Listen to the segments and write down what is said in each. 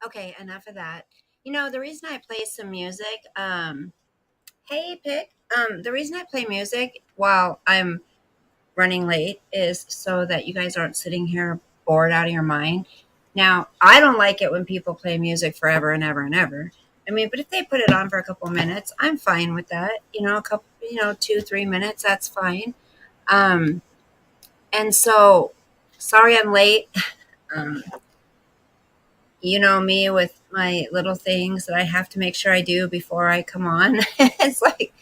Okay, enough of that. The reason I play some music, hey Pick, the reason I play music while I'm running late is so that you guys aren't sitting here bored out of your mind. Now, I don't like it when people play music forever and ever and ever. I mean, but if they put it on for a couple minutes, I'm fine with that. A couple, 2, 3 minutes, that's fine. Um, and so, sorry I'm late. Um, you know me with my little things that I have to make sure I do before I come on. It's like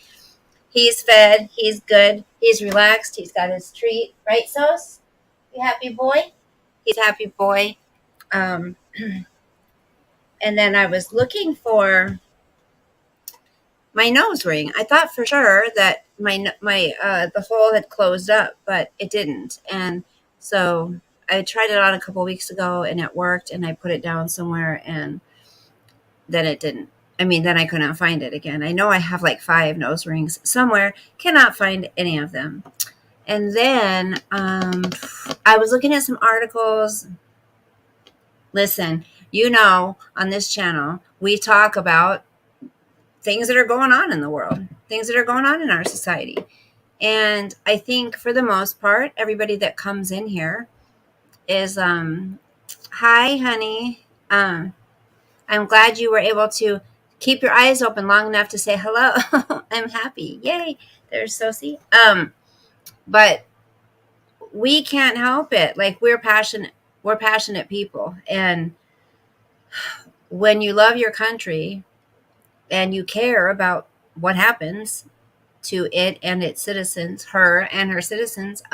he's fed, he's good, he's relaxed, he's got his treat, right, Sos? You happy boy? He's a happy boy. Um, and then I was looking for my nose ring. I thought for sure that my the hole had closed up, but it didn't. And so I tried it on a couple weeks ago, and it worked. And I put it down somewhere, and then it didn't. I mean, then I couldn't find it again. I know I have like 5 nose rings somewhere, cannot find any of them. And then I was looking at some articles. Listen, on this channel, we talk about things that are going on in the world, things that are going on in our society. And I think for the most part, everybody that comes in here is, hi, honey. I'm glad you were able to keep your eyes open long enough to say hello. I'm happy. Yay. There's Sosie. But we can't help it. Like we're passionate people. And when you love your country and you care about what happens to it and its citizens, her and her citizens,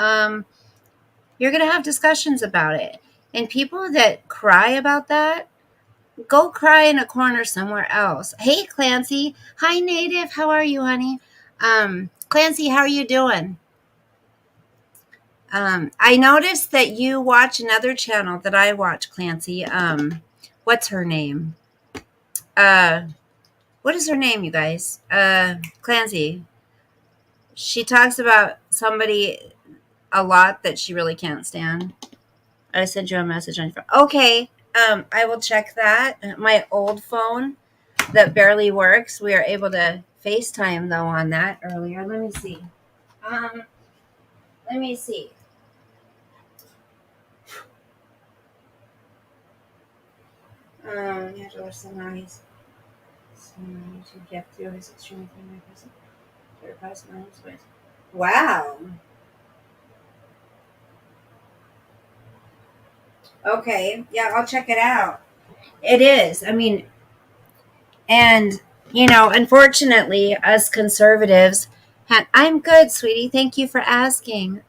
you're going to have discussions about it. And people that cry about that, go cry in a corner somewhere else. Hey, Clancy. Hi, Native. How are you, honey? Clancy, how are you doing? I noticed that you watch another channel that I watch, Clancy. What's her name? Uh, what is her name, you guys? Clancy. She talks about somebody a lot that she really can't stand. I sent you a message on your phone. Okay. I will check that. My old phone that barely works. We are able to FaceTime though on that earlier. Let me see. Um, let me see. You have to listen nice. To get through his extremely present. Wow. Okay. Yeah, I'll check it out. It is. I mean, and unfortunately, us conservatives. I'm good, sweetie. Thank you for asking.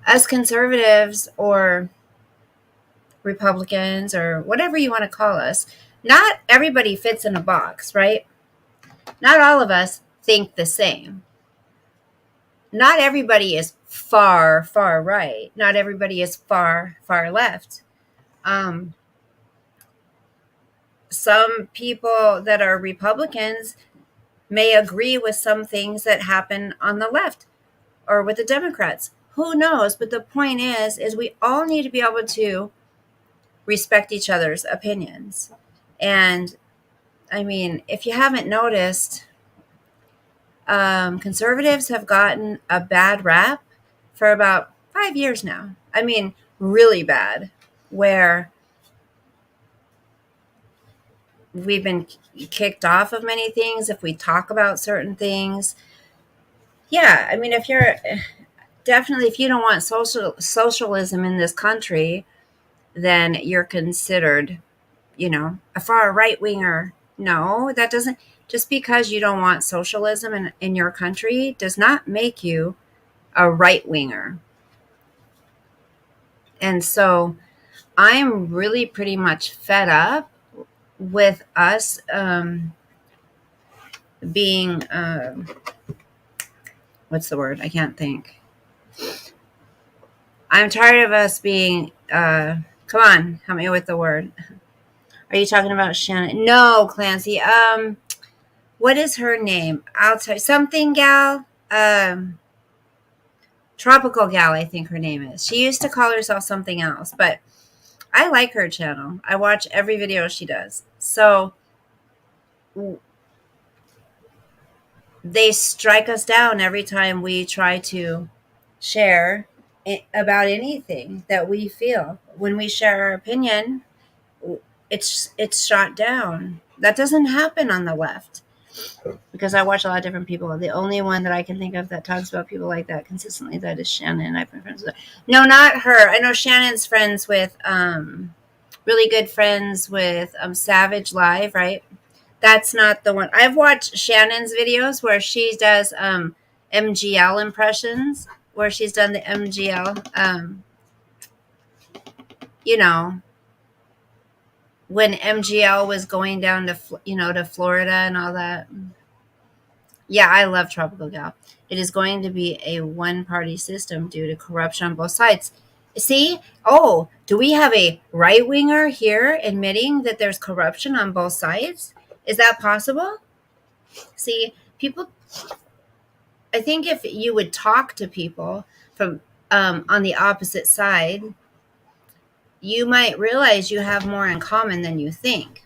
Us conservatives or Republicans or whatever you want to call us, not everybody fits in a box, right? Not all of us think the same. Not everybody is far, far right. Not everybody is far, far left. Um, some people that are Republicans may agree with some things that happen on the left or with the Democrats. Who knows? But the point is we all need to be able to respect each other's opinions. And I mean, if you haven't noticed, conservatives have gotten a bad rap for about 5 years now. I mean, really bad, where we've been kicked off of many things if we talk about certain things. Yeah, I mean, if you don't want socialism in this country, then you're considered, a far right winger. No, that doesn't. Just because you don't want socialism in your country does not make you a right winger. And so I'm really pretty much fed up with us being, what's the word? I can't think. I'm tired of us being, come on, help me with the word. Are you talking about Shannon? No, Clancy. What is her name? I'll tell you. Something Gal. Tropical Gal, I think her name is. She used to call herself something else, but I like her channel. I watch every video she does. So they strike us down every time we try to share about anything that we feel. When we share our opinion, it's shot down. That doesn't happen on the left, because I watch a lot of different people. The only one that I can think of that talks about people like that consistently, that is Shannon. I've been friends with her. No, not her. I know Shannon's friends with really good friends with Savage Live, right? That's not the one. I've watched Shannon's videos where she does MGL impressions, where she's done the MGL, you know, when MGL was going down to, to Florida and all that. Yeah, I love Tropical Gal. It is going to be a one-party system due to corruption on both sides. See? Oh, do we have a right-winger here admitting that there's corruption on both sides? Is that possible? See, people, I think if you would talk to people from on the opposite side, you might realize you have more in common than you think.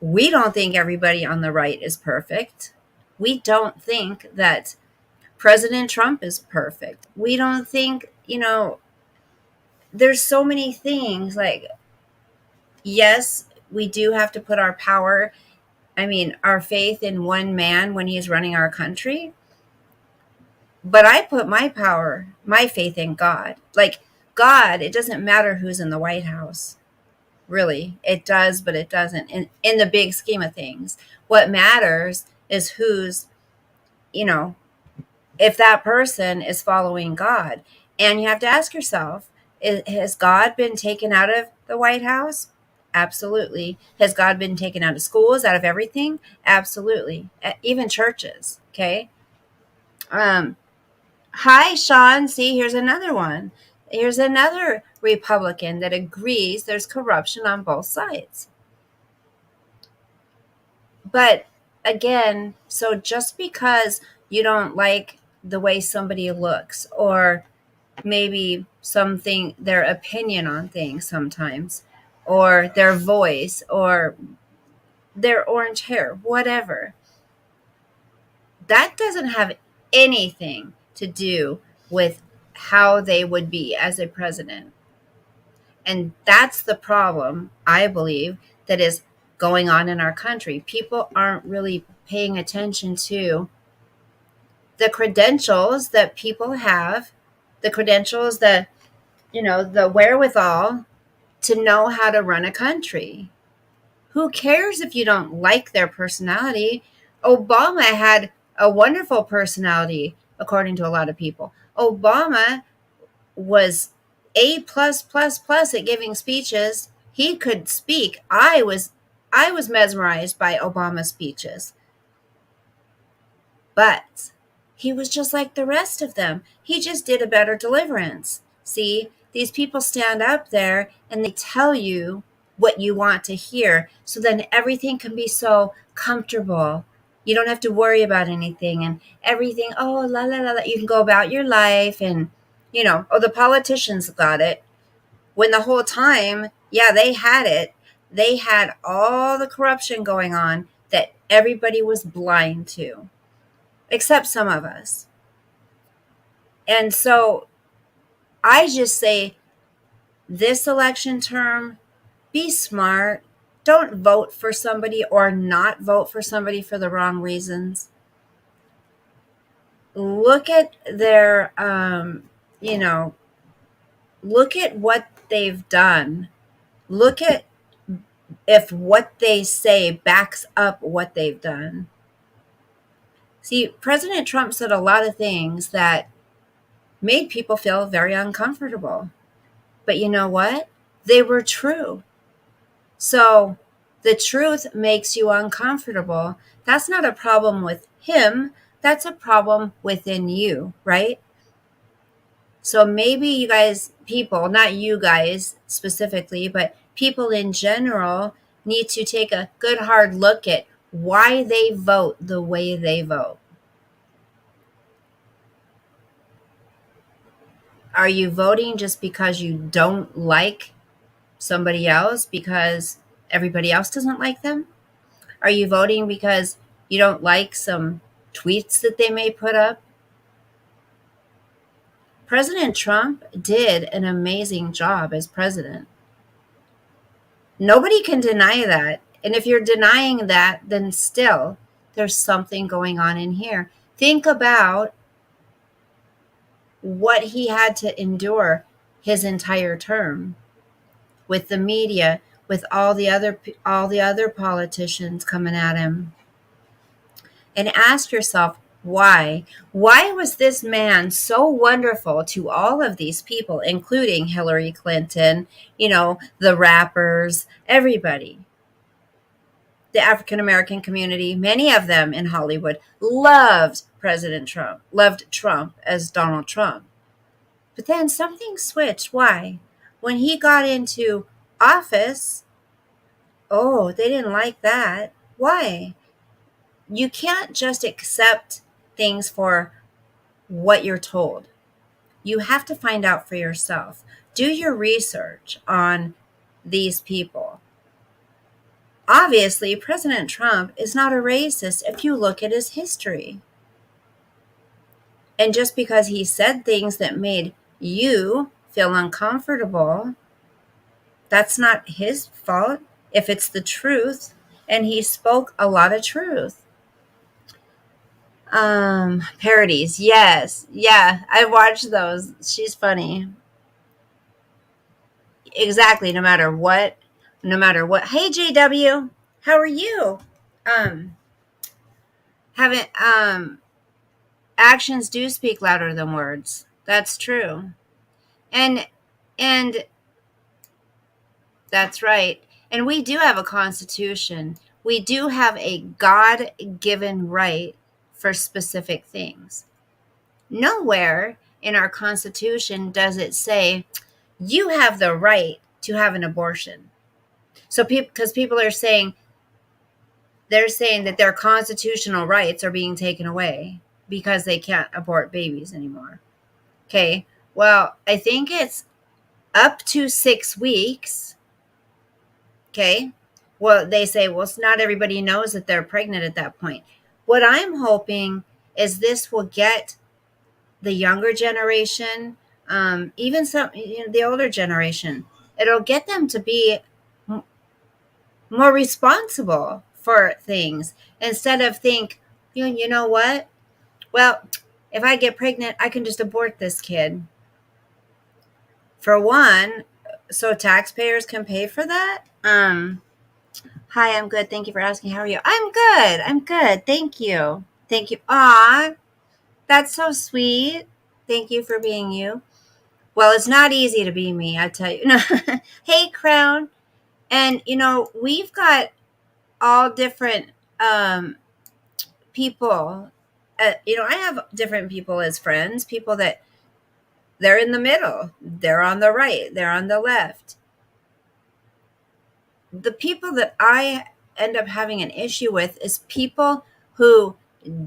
We don't think everybody on the right is perfect. We don't think that President Trump is perfect. We don't think, there's so many things. Like, yes, we do have to put our power, our faith in one man when he's running our country. But I put my power, my faith in God. Like, God, it doesn't matter who's in the White House. Really, it does, but it doesn't. In the big scheme of things, what matters is who's, if that person is following God. And you have to ask yourself, has God been taken out of the White House? Absolutely. Has God been taken out of schools, out of everything? Absolutely. Even churches. Okay. Hi, Sean. See, here's another one. Here's another Republican that agrees there's corruption on both sides. But again, so just because you don't like the way somebody looks, or maybe something, their opinion on things sometimes, or their voice, or their orange hair, whatever, that doesn't have anything to do with how they would be as a president. And that's the problem, I believe, that is going on in our country. People aren't really paying attention to the credentials that people have, the credentials that, the wherewithal to know how to run a country. Who cares if you don't like their personality? Obama had a wonderful personality, according to a lot of people. Obama was A plus plus plus at giving speeches. He could speak. I was mesmerized by Obama's speeches. But he was just like the rest of them. He just did a better deliverance. See, these people stand up there and they tell you what you want to hear. So then everything can be so comfortable. You don't have to worry about anything, and everything, oh, la, la, la, la. You can go about your life, and, the politicians got it. When the whole time, yeah, they had it. They had all the corruption going on that everybody was blind to, except some of us. And so I just say, this election term, be smart. Don't vote for somebody or not vote for somebody for the wrong reasons. Look at their, look at what they've done. Look at if what they say backs up what they've done. See, President Trump said a lot of things that made people feel very uncomfortable. But you know what? They were true. So the truth makes you uncomfortable. That's not a problem with him. That's a problem within you, right? So maybe you guys, people, not you guys specifically, but people in general need to take a good hard look at why they vote the way they vote. Are you voting just because you don't like somebody else because everybody else doesn't like them? Are you voting because you don't like some tweets that they may put up? President Trump did an amazing job as president. Nobody can deny that. And if you're denying that, then still there's something going on in here. Think about what he had to endure his entire term with the media, with all the other politicians coming at him. And ask yourself, why? Why was this man so wonderful to all of these people, including Hillary Clinton, the rappers, everybody? The African American community, many of them in Hollywood, loved President Trump, loved Trump as Donald Trump. But then something switched. Why? When he got into office, oh, they didn't like that. Why? You can't just accept things for what you're told. You have to find out for yourself. Do your research on these people. Obviously, President Trump is not a racist if you look at his history. And just because he said things that made you feel uncomfortable, that's not his fault if it's the truth. And he spoke a lot of truth. Parodies, yes. Yeah, I watched those. She's funny. Exactly, no matter what. No matter what. Hey JW, how are you? Um haven't Actions do speak louder than words. That's true. And and that's right. And we do have a constitution. We do have a God-given right for specific things. Nowhere in our constitution does it say you have the right to have an abortion. So because people are saying, they're saying that their constitutional rights are being taken away because they can't abort babies anymore. Okay. Well, I think it's up to 6 weeks. Okay. Well, they say, well, not everybody knows that they're pregnant at that point. What I'm hoping is this will get the younger generation, even some, the older generation, it'll get them to be more responsible for things instead of think, you know what? Well, if I get pregnant, I can just abort this kid. For one, so taxpayers can pay for that. Hi, I'm good. Thank you for asking. How are you? I'm good. I'm good. Thank you. Thank you. Aw, that's so sweet. Thank you for being you. Well, it's not easy to be me, I tell you. Hey, Crown. And, we've got all different people. I have different people as friends, people that they're in the middle, they're on the right, they're on the left. The people that I end up having an issue with is people who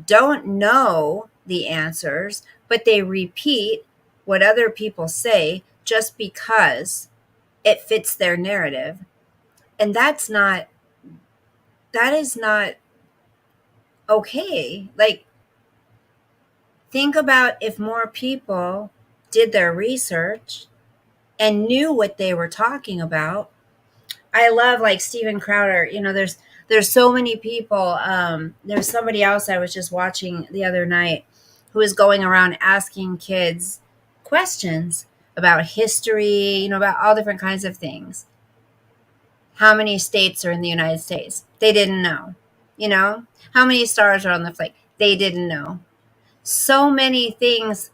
don't know the answers, but they repeat what other people say just because it fits their narrative. And that is not okay. Like, think about if more people did their research and knew what they were talking about. I love like Steven Crowder. There's so many people. There's somebody else I was just watching the other night who is going around asking kids questions about history, about all different kinds of things. How many states are in the United States? They didn't know. How many stars are on the flag? They didn't know. So many things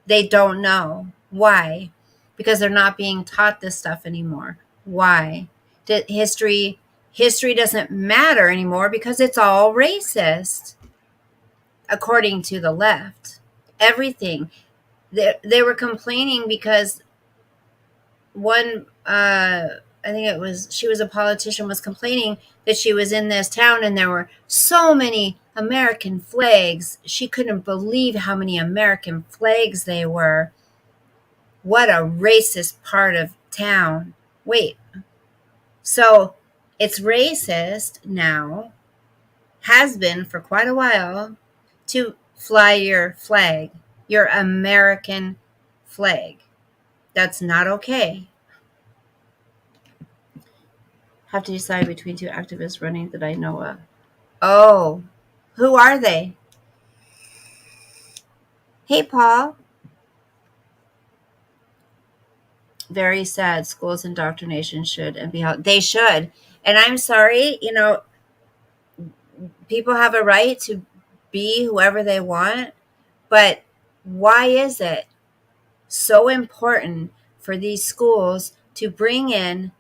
they don't know. Why? Because they're not being taught this stuff anymore. Why? History doesn't matter anymore because it's all racist, according to the left. Everything. They were complaining because one, I think she was a politician, was complaining that she was in this town and there were so many American flags. She couldn't believe how many American flags they were. What a racist part of town. Wait, so it's racist now, has been for quite a while, to fly your flag, your American flag. That's not okay. Have to decide between two activists running that I know of. Oh, who are they? Hey, Paul. Very sad. Schools indoctrination should and be held. They should. And I'm sorry, people have a right to be whoever they want, but why is it so important for these schools to bring in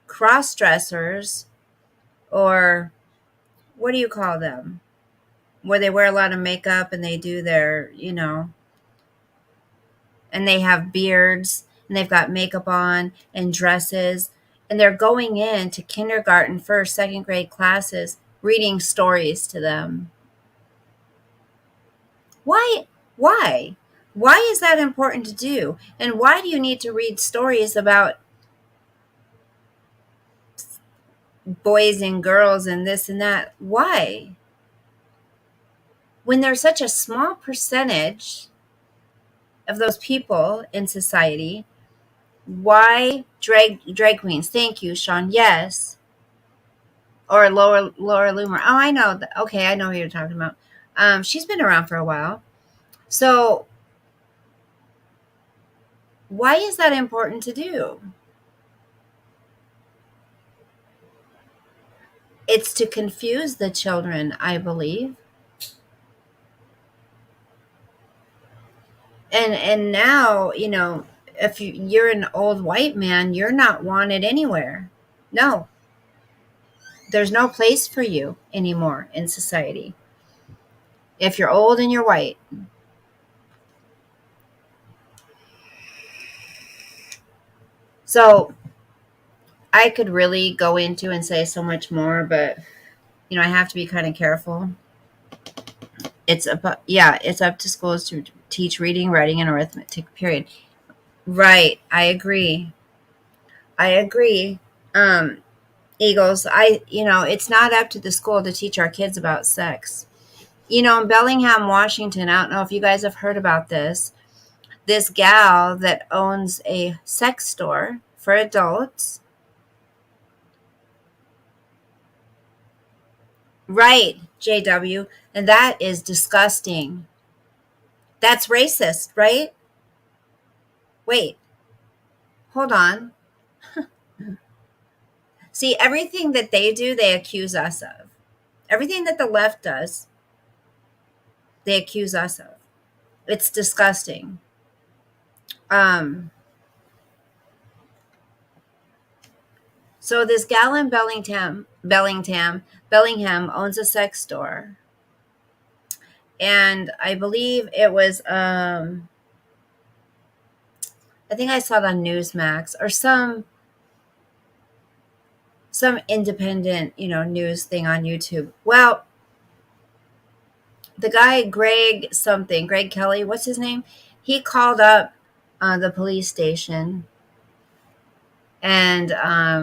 cross dressers, or what do you call them? Where they wear a lot of makeup and they do their, and they have beards and they've got makeup on and dresses, and they're going into kindergarten, first, second grade classes, reading stories to them. Why? Why? Why is that important to do? And why do you need to read stories about boys and girls and this and that? Why? When there's such a small percentage of those people in society, why drag queens? Thank you, Sean. Yes. Or Laura Loomer. Oh, I know. Okay, I know who you're talking about. She's been around for a while. So why is that important to do? It's to confuse the children, I believe. And now, if you're an old white man, you're not wanted anywhere. No, there's no place for you anymore in society if you're old and you're white. So I could really go into and say so much more, but I have to be kind of careful. It's up to schools to teach reading, writing, and arithmetic, period. Right. I agree. I agree. Eagles, it's not up to the school to teach our kids about sex. In Bellingham, Washington, I don't know if you guys have heard about this gal that owns a sex store for adults. Right, JW. And that is disgusting. That's racist, right? Wait, hold on. See, everything that they do, they accuse us of. Everything that the left does, they accuse us of. It's disgusting. Um, so this gal in Bellingham owns a sex store. And I believe it was I think I saw it on Newsmax or some independent, news thing on YouTube. Well, the guy Greg Kelly, what's his name? He called up the police station and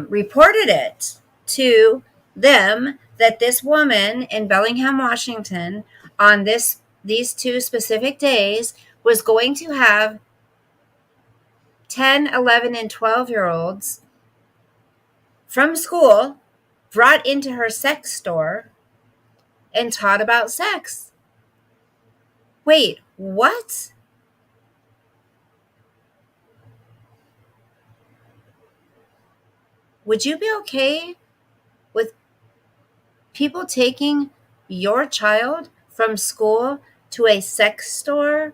reported it to them that this woman in Bellingham, Washington, on these two specific days was going to have 10, 11, and 12-year-olds from school brought into her sex store and taught about sex. Wait, what? Would you be okay with people taking your child from school to a sex store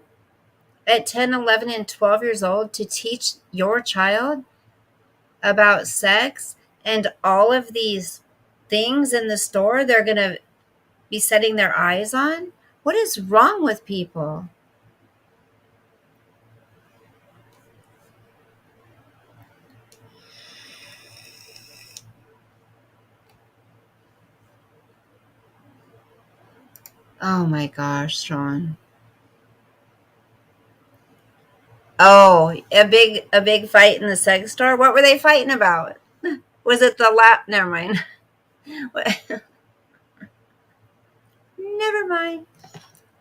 at 10, 11, and 12 years old to teach your child about sex and all of these things in the store they're going to be setting their eyes on? What is wrong with people? Oh my gosh, Sean. Oh, a big fight in the sex store. What were they fighting about? Was it the lap? Never mind. Never mind.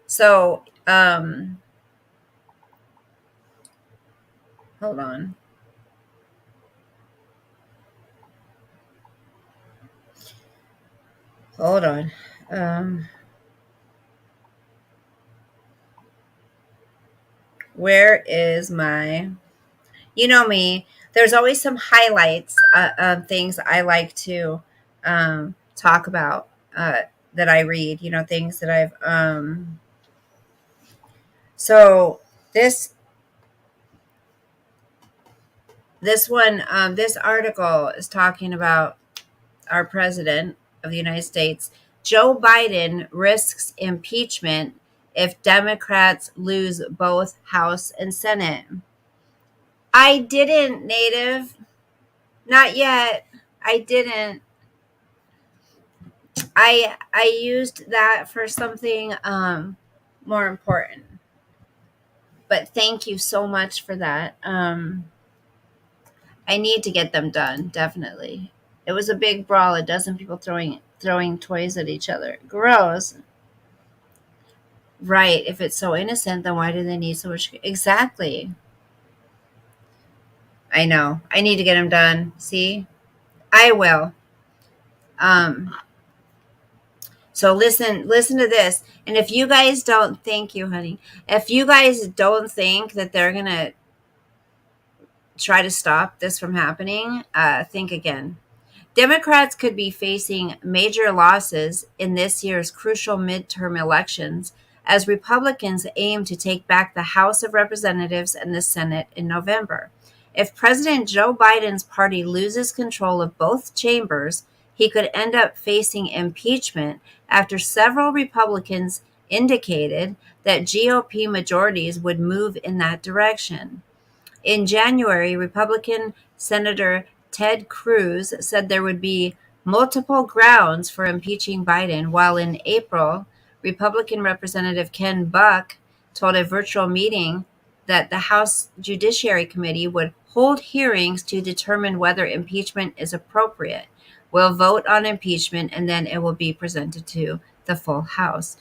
So, hold on. Hold on. Um, where is my? You know me. There's always some highlights of things I like to talk about that I read. Things that I've. So this this article is talking about our president of the United States. Joe Biden risks impeachment if Democrats lose both House and Senate. I didn't, Native. Not yet. I didn't. I used that for something more important. But thank you so much for that. I need to get them done, definitely. It was a big brawl, a dozen people throwing toys at each other. Gross. Right. If it's so innocent, then why do they need so much? Exactly. I know. I need to get them done. See? I will. Um, so listen to this. And if you guys don't, thank you, honey. If you guys don't think that they're gonna try to stop this from happening, think again. Democrats could be facing major losses in this year's crucial midterm elections as Republicans aim to take back the House of Representatives and the Senate in November. If President Joe Biden's party loses control of both chambers, he could end up facing impeachment after several Republicans indicated that GOP majorities would move in that direction. In January, Republican Senator Ted Cruz said there would be multiple grounds for impeaching Biden, while in April, Republican Representative Ken Buck told a virtual meeting that the House Judiciary Committee would hold hearings to determine whether impeachment is appropriate. We'll vote on impeachment and then it will be presented to the full House.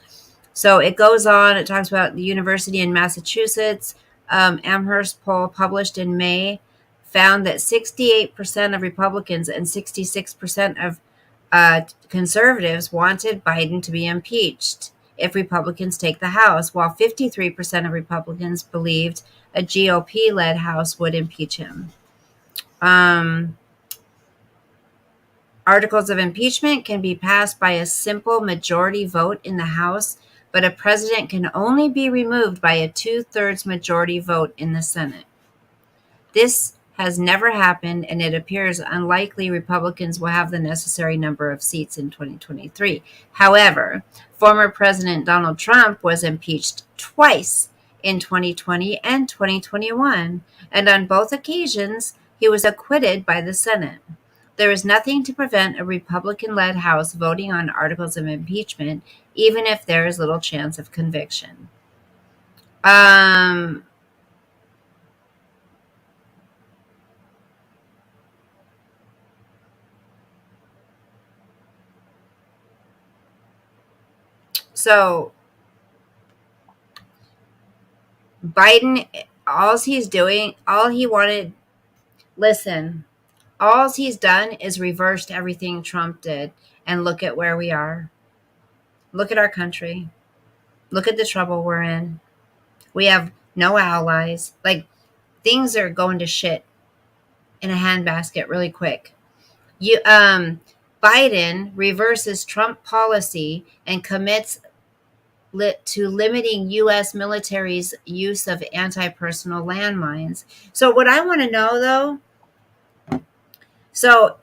So it goes on. It talks about the university in Massachusetts. Amherst poll published in May found that 68% of Republicans and 66% of conservatives wanted Biden to be impeached if Republicans take the House, while 53% of Republicans believed a GOP led House would impeach him. Articles of impeachment can be passed by a simple majority vote in the House, but a president can only be removed by a 2/3 majority vote in the Senate. This has never happened, and it appears unlikely Republicans will have the necessary number of seats in 2023. However, former President Donald Trump was impeached twice in 2020 and 2021, and on both occasions, he was acquitted by the Senate. There is nothing to prevent a Republican led House voting on articles of impeachment, even if there is little chance of conviction. So Biden, all he's doing, all he wanted, listen, all he's done is reversed everything Trump did. And look at where we are. Look at our country. Look at the trouble we're in. We have no allies. Like, things are going to shit in a handbasket really quick. Biden reverses Trump policy and commits to limiting U.S. military's use of anti-personnel landmines. So what I want to know, though, so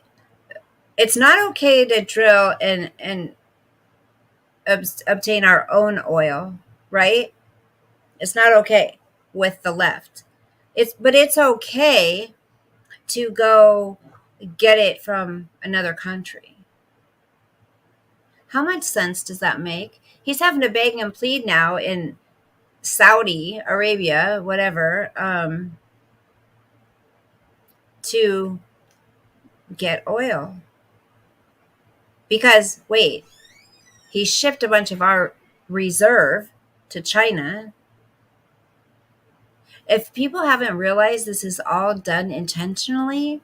it's not okay to drill and obtain our own oil, right? It's not okay with the left. But it's okay to go get it from another country. How much sense does that make? He's having to beg and plead now in Saudi Arabia, whatever, to get oil. Because, wait, he shipped a bunch of our reserve to China. If people haven't realized this is all done intentionally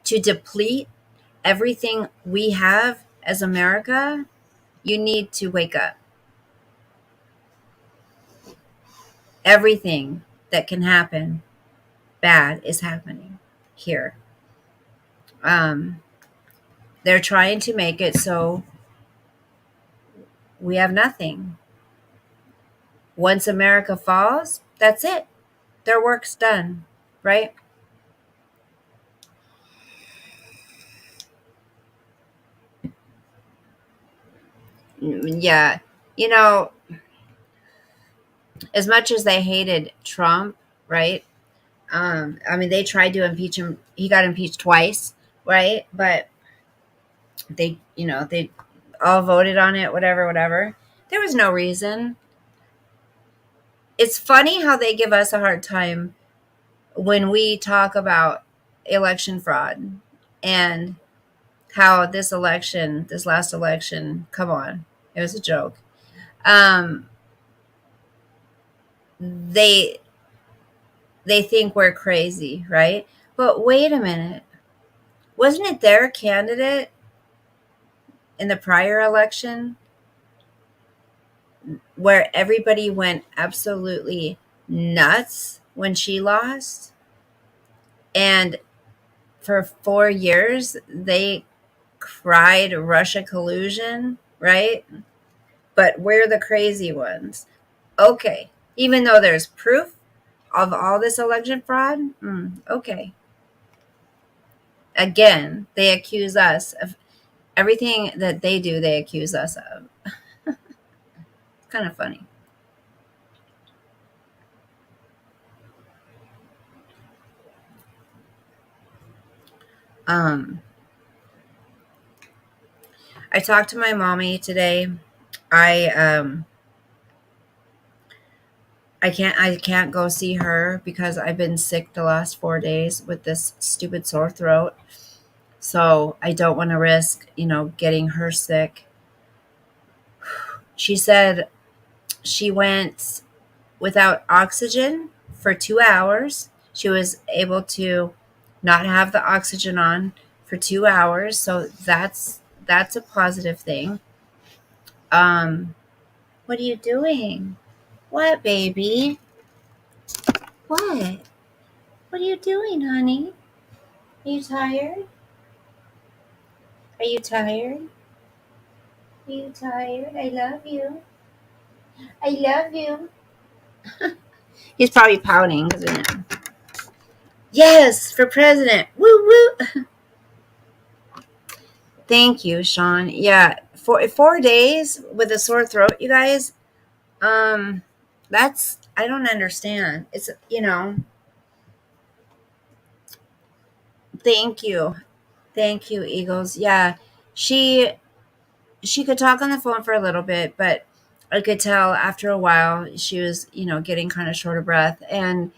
to deplete everything we have as America, you need to wake up. Everything that can happen bad is happening here. They're trying to make it so we have nothing. Once America falls, that's it. Their work's done, right? Yeah. You know, as much as they hated Trump, right? I mean, they tried to impeach him. He got impeached twice, right? But they all voted on it, whatever, whatever. There was no reason. It's funny how they give us a hard time when we talk about election fraud and how this last election, come on, it was a joke. Um, they they think we're crazy, right? But wait a minute, wasn't it their candidate in the prior election where everybody went absolutely nuts when she lost? And for 4 years, they cried Russia collusion, right? But we're the crazy ones. Okay. Even though there's proof of all this election fraud, okay. Again, they accuse us of everything that they do, they accuse us of. It's kind of funny. Um, I talked to my mommy today. I I can't go see her because I've been sick the last 4 days with this stupid sore throat. So I don't want to risk, getting her sick. She said she went without oxygen for 2 hours. She was able to not have the oxygen on for 2 hours. So that's a positive thing. Um, what are you doing? What, baby? What? What are you doing, honey? Are you tired? Are you tired? Are you tired? I love you. I love you. He's probably pouting because yes, for president. Woo woo. Thank you, Sean. Yeah, 4 days with a sore throat, you guys. Um, that's I don't understand. It's Thank you, thank you, Eagles. Yeah, she she could talk on the phone for a little bit, but I could tell after a while she was getting kind of short of breath, and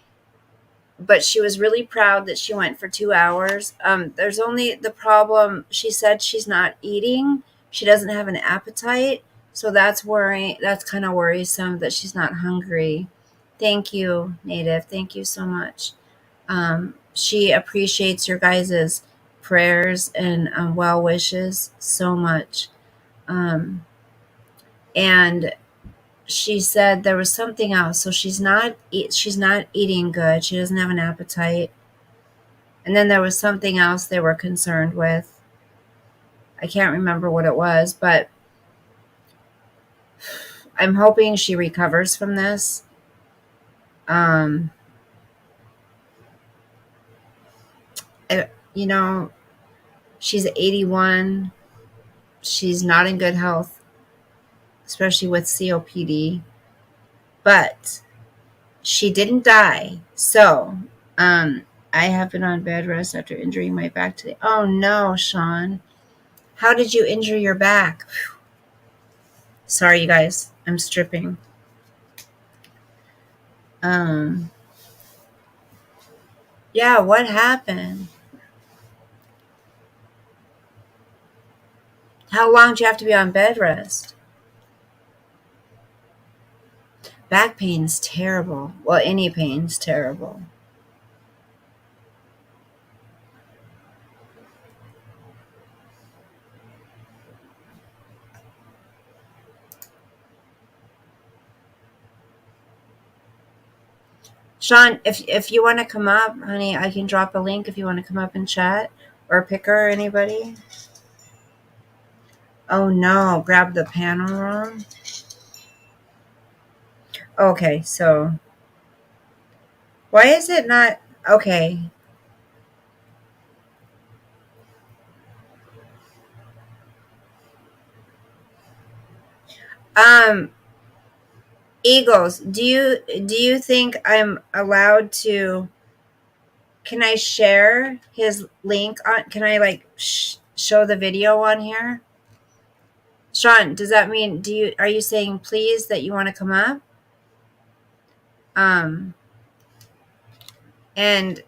but she was really proud that she went for 2 hours. There's only the problem. She said she's not eating. She doesn't have an appetite, so that's worrying. That's kind of worrisome that she's not hungry. Thank you, Native. Thank you so much. She appreciates your guys' prayers and well wishes so much. Um, and she said there was something else. So she's not eating good. She doesn't have an appetite. And then there was something else they were concerned with. I can't remember what it was, but I'm hoping she recovers from this. Um, I- you know, she's 81. She's not in good health, especially with COPD. But she didn't die. So, I have been on bed rest after injuring my back today. Oh no, Sean. How did you injure your back? Sorry, you guys. I'm stripping. Um, yeah, what happened? How long do you have to be on bed rest? Back pain's terrible. Well, any pain's terrible. Sean, if you want to come up, honey, I can drop a link if you want to come up and chat, or Picker or anybody. Oh no, grab the panel wrong. Okay, so why is it not okay? Um, Eagles, do you think I'm allowed to? Can I share his link on? Can I like show the video on here? Sean, does that mean are you saying please that you want to come up? Um, and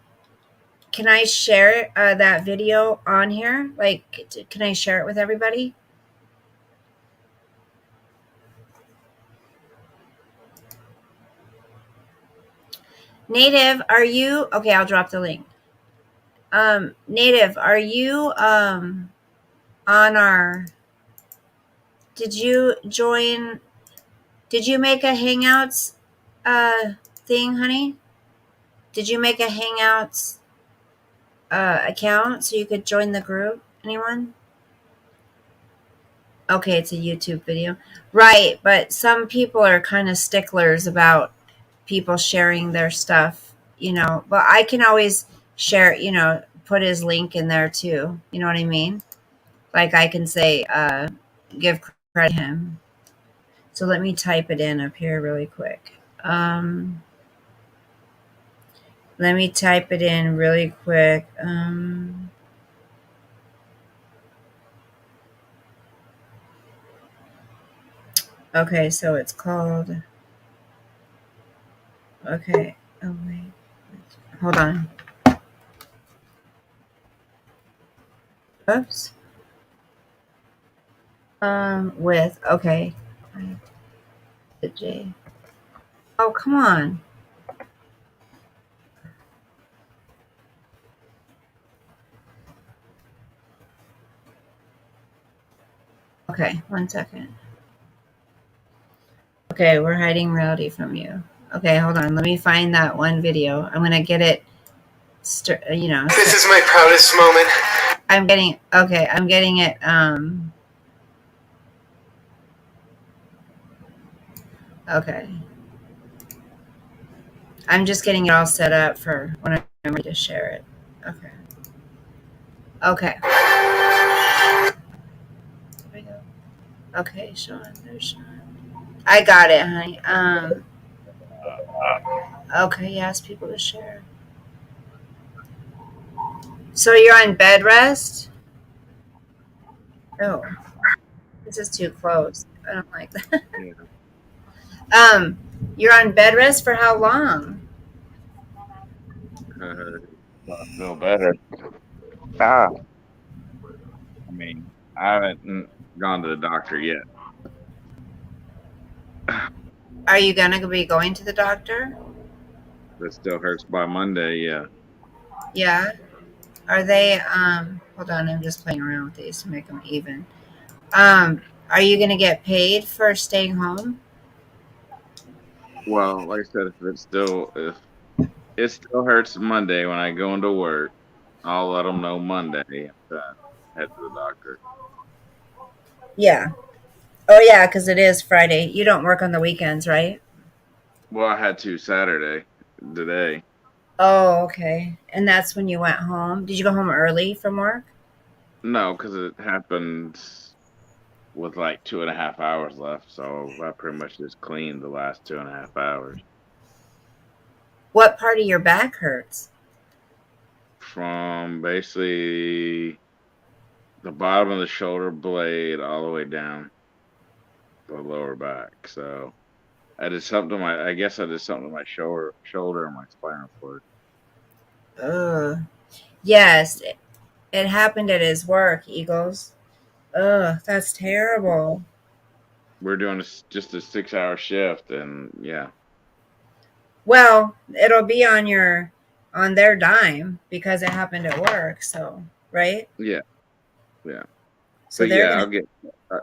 can I share that video on here? Like, can I share it with everybody? Native, are you okay? I'll drop the link. Native, are you on our? Did you join? Did you make a Hangouts thing, honey? Did you make a Hangouts account so you could join the group? Anyone? Okay, it's a YouTube video. Right, but some people are kind of sticklers about people sharing their stuff, But I can always share, put his link in there too. You know what I mean? Like I can say, give credit to him. So let me type it in up here really quick. Let me type it in really quick. Okay, so it's called. Okay. Oh wait. Hold on. Oops. With okay. The J. Oh come on. Okay, 1 second. Okay, we're hiding reality from you. Okay, hold on. Let me find that one video. I'm gonna get it. This is my proudest moment. I'm getting okay. I'm getting it. Okay. I'm just getting it all set up for when I'm ready to share it. Okay. Okay. There we go. Okay, Sean. There's Sean. I got it, honey. Okay, you ask people to share. So you're on bed rest? Oh, this is too close. I don't like that. You're on bed rest for how long? I feel better. Ah, I mean, I haven't gone to the doctor yet. Are you gonna be going to the doctor? It still hurts by Monday. Yeah. Yeah. Are they? Hold on. I'm just playing around with these to make them even. Are you gonna get paid for staying home? Well, like I said, if it still hurts Monday when I go into work, I'll let them know Monday to head to the doctor. Yeah. Oh yeah, because it is Friday. You don't work on the weekends, right? Well, I had to Saturday today. Oh, okay. And that's when you went home. Did you go home early from work? No, because it happened with like 2.5 hours left, so I pretty much just cleaned the last 2.5 hours. What part of your back hurts? From basically the bottom of the shoulder blade all the way down the lower back. So I did something to my. I guess I did something to my shoulder, and my spinal cord. Ugh. Yes, it happened at his work, Eagles. Ugh, that's terrible. We're doing just a 6-hour shift, and yeah, Well, it'll be on their dime because it happened at work, so right? yeah, yeah. So But they're yeah, gonna uh,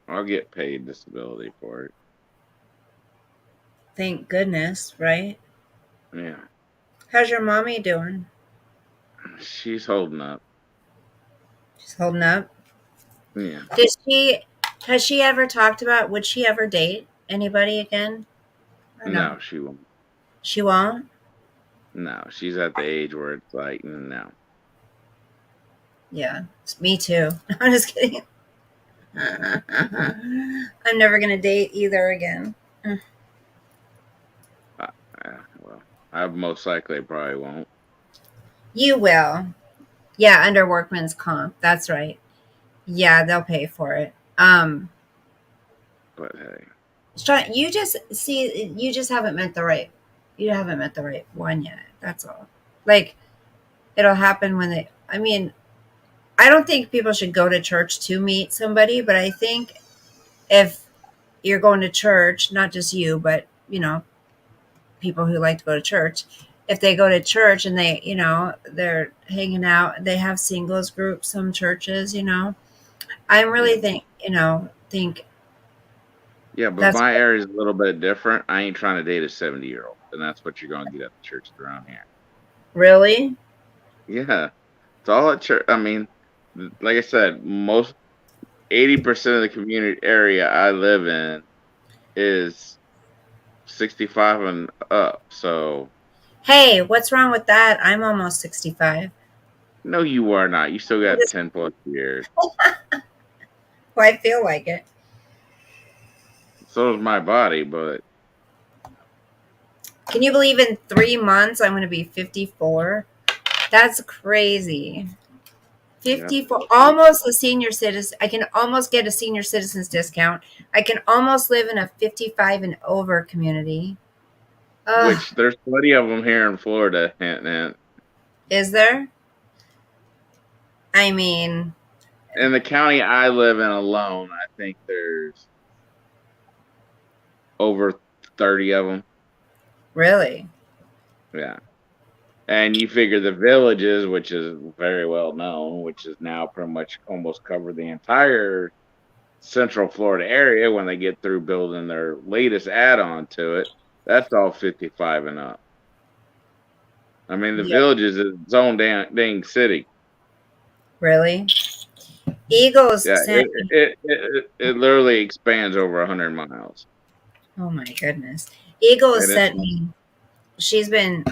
I'll get paid disability for it. thank goodness, right? Yeah, How's your mommy doing? she's holding up. She's holding up. Yeah, Did she has she ever talked about would she ever date anybody again? Or no? no, she won't. She won't? No, she's at the age where it's like no. Yeah. It's me too. I'm just kidding. I'm never gonna date either again. Uh, well, I most likely probably won't. You will. Yeah, under workman's comp. That's right. Yeah, they'll pay for it. But hey, Sean, you just haven't met the right you haven't met the right one yet. That's all. Like it'll happen when they I mean, I don't think people should go to church to meet somebody, but I think if you're going to church, not just you, but people who like to go to church, if they go to church and they're hanging out, they have singles groups, some churches, I'm yeah, really think yeah. But that's my area is a little bit different. I ain't trying to date a 70-year-old, and that's what you're gonna get at the churches around here. really Yeah, it's all at church. I mean, like I said, most 80% of the community area I live in is 65 and up. So hey, what's wrong with that? I'm almost 65. no, you are not. You still I got just 10 plus years. well, I feel like it. So is my body, but Can you believe in 3 months I'm going to be 54? That's crazy. yeah, 54, almost a senior citizen. I can almost get a senior citizens discount. I can almost live in a 55 and over community. Ugh, which there's plenty of them here in Florida. And is there? I mean, in the county I live in alone, I think there's over 30 of them. really? Yeah. And you figure the villages, which is very well known, which is now pretty much almost covered the entire Central Florida area when they get through building their latest add-on to it. That's all 55 and up. I mean, the Yeah, villages is its own dang city. really? Eagles Yeah, sent me. it literally expands over 100 miles. Oh my goodness. Eagles And it's sent me. She's been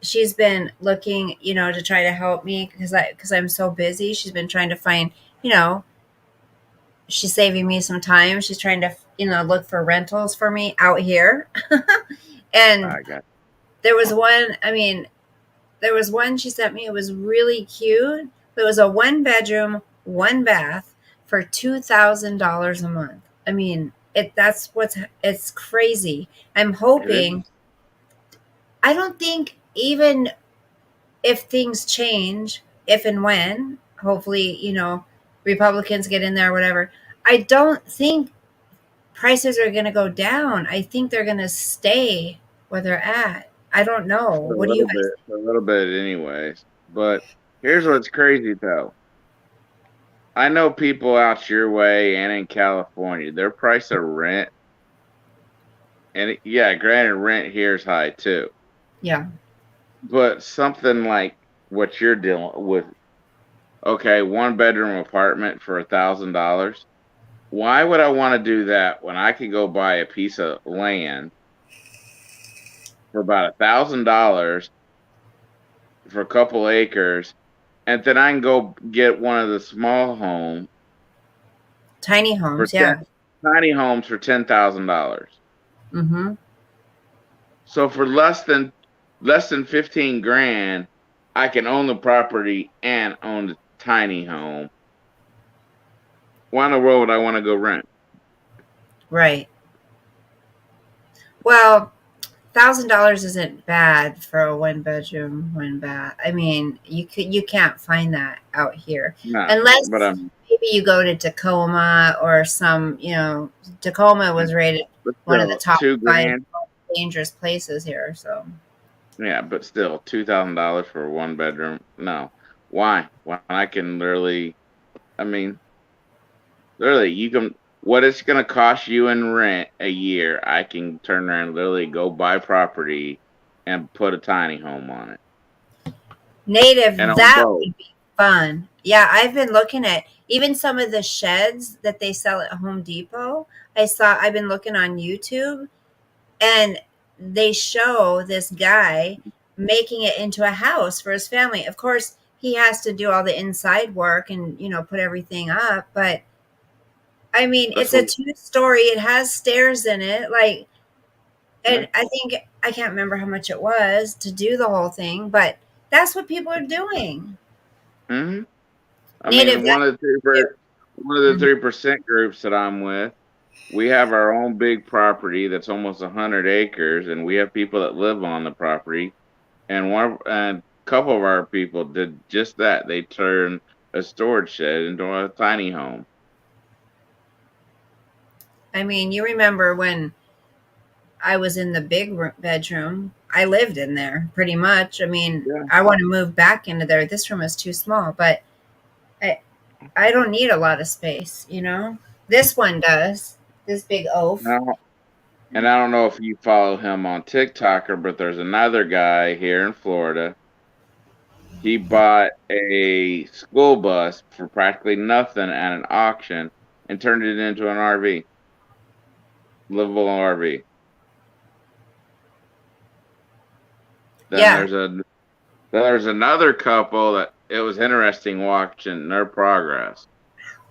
she's been looking, to try to help me because I'm so busy. She's been trying to find, you know, she's saving me some time. She's trying to, look for rentals for me out here. And I got there was one, I mean, there was one she sent me. It was really cute. It was a 1 bedroom, 1 bath for $2,000 a month. I mean, it's crazy. I'm it. hoping, I don't think even if things change, if and when, hopefully, Republicans get in there or whatever, I don't think prices are going to go down. I think they're going to stay where they're at. I don't know. What do you guys A little bit, anyways. But here's what's crazy though. I know people out your way and in California, their price of rent, and yeah, granted, rent here is high too. Yeah. But something like what you're dealing with, okay, 1 bedroom apartment for $1,000. Why would I want to do that when I could go buy a piece of land for about $1,000 for a couple acres, and then I can go get one of the small home Tiny for homes, yeah. tiny homes for $10,000. Mhm. So for less than 15 grand, I can own the property and own the tiny home. Why in the world would I want to go rent? Right. Well, $1,000 isn't bad for a one bedroom, one bath. I mean, you can't find that out here No, but unless maybe you go to Tacoma or some. Tacoma was rated but one of the still, top 5 2 grand. most dangerous places here. So Yeah, but still, $2,000 for a 1 bedroom. No, why? When I can literally, I mean, literally, you can. What it's gonna cost you in rent a year, I can turn around and literally go buy property and put a tiny home on it and native, on that both. would be fun. Yeah, I've been looking at even some of the sheds that they sell at Home Depot. I've been looking on YouTube, and they show this guy making it into a house for his family. Of course, he has to do all the inside work and put everything up, but I mean, That's it's a what. 2-story. It has stairs in it, like, Yeah. and I think I can't remember how much it was to do the whole thing, but that's what people are doing. Hmm. I Native, mean, that one of the Mhm. 3% groups that I'm with, we have our own big property that's almost 100 acres, and we have people that live on the property. And a couple of our people did just that. They turned a storage shed into a tiny home. I mean, you remember when I was in the big bedroom? I lived in there pretty much. I mean, Yeah. I want to move back into there. This room is too small, but I, I don't need a lot of space. This one does. This big oaf. Now, and I don't know if you follow him on TikToker, but there's another guy here in Florida. He bought a school bus for practically nothing at an auction and turned it into an RV, livable RV. Then Yeah. there's another couple that it was interesting watching their progress.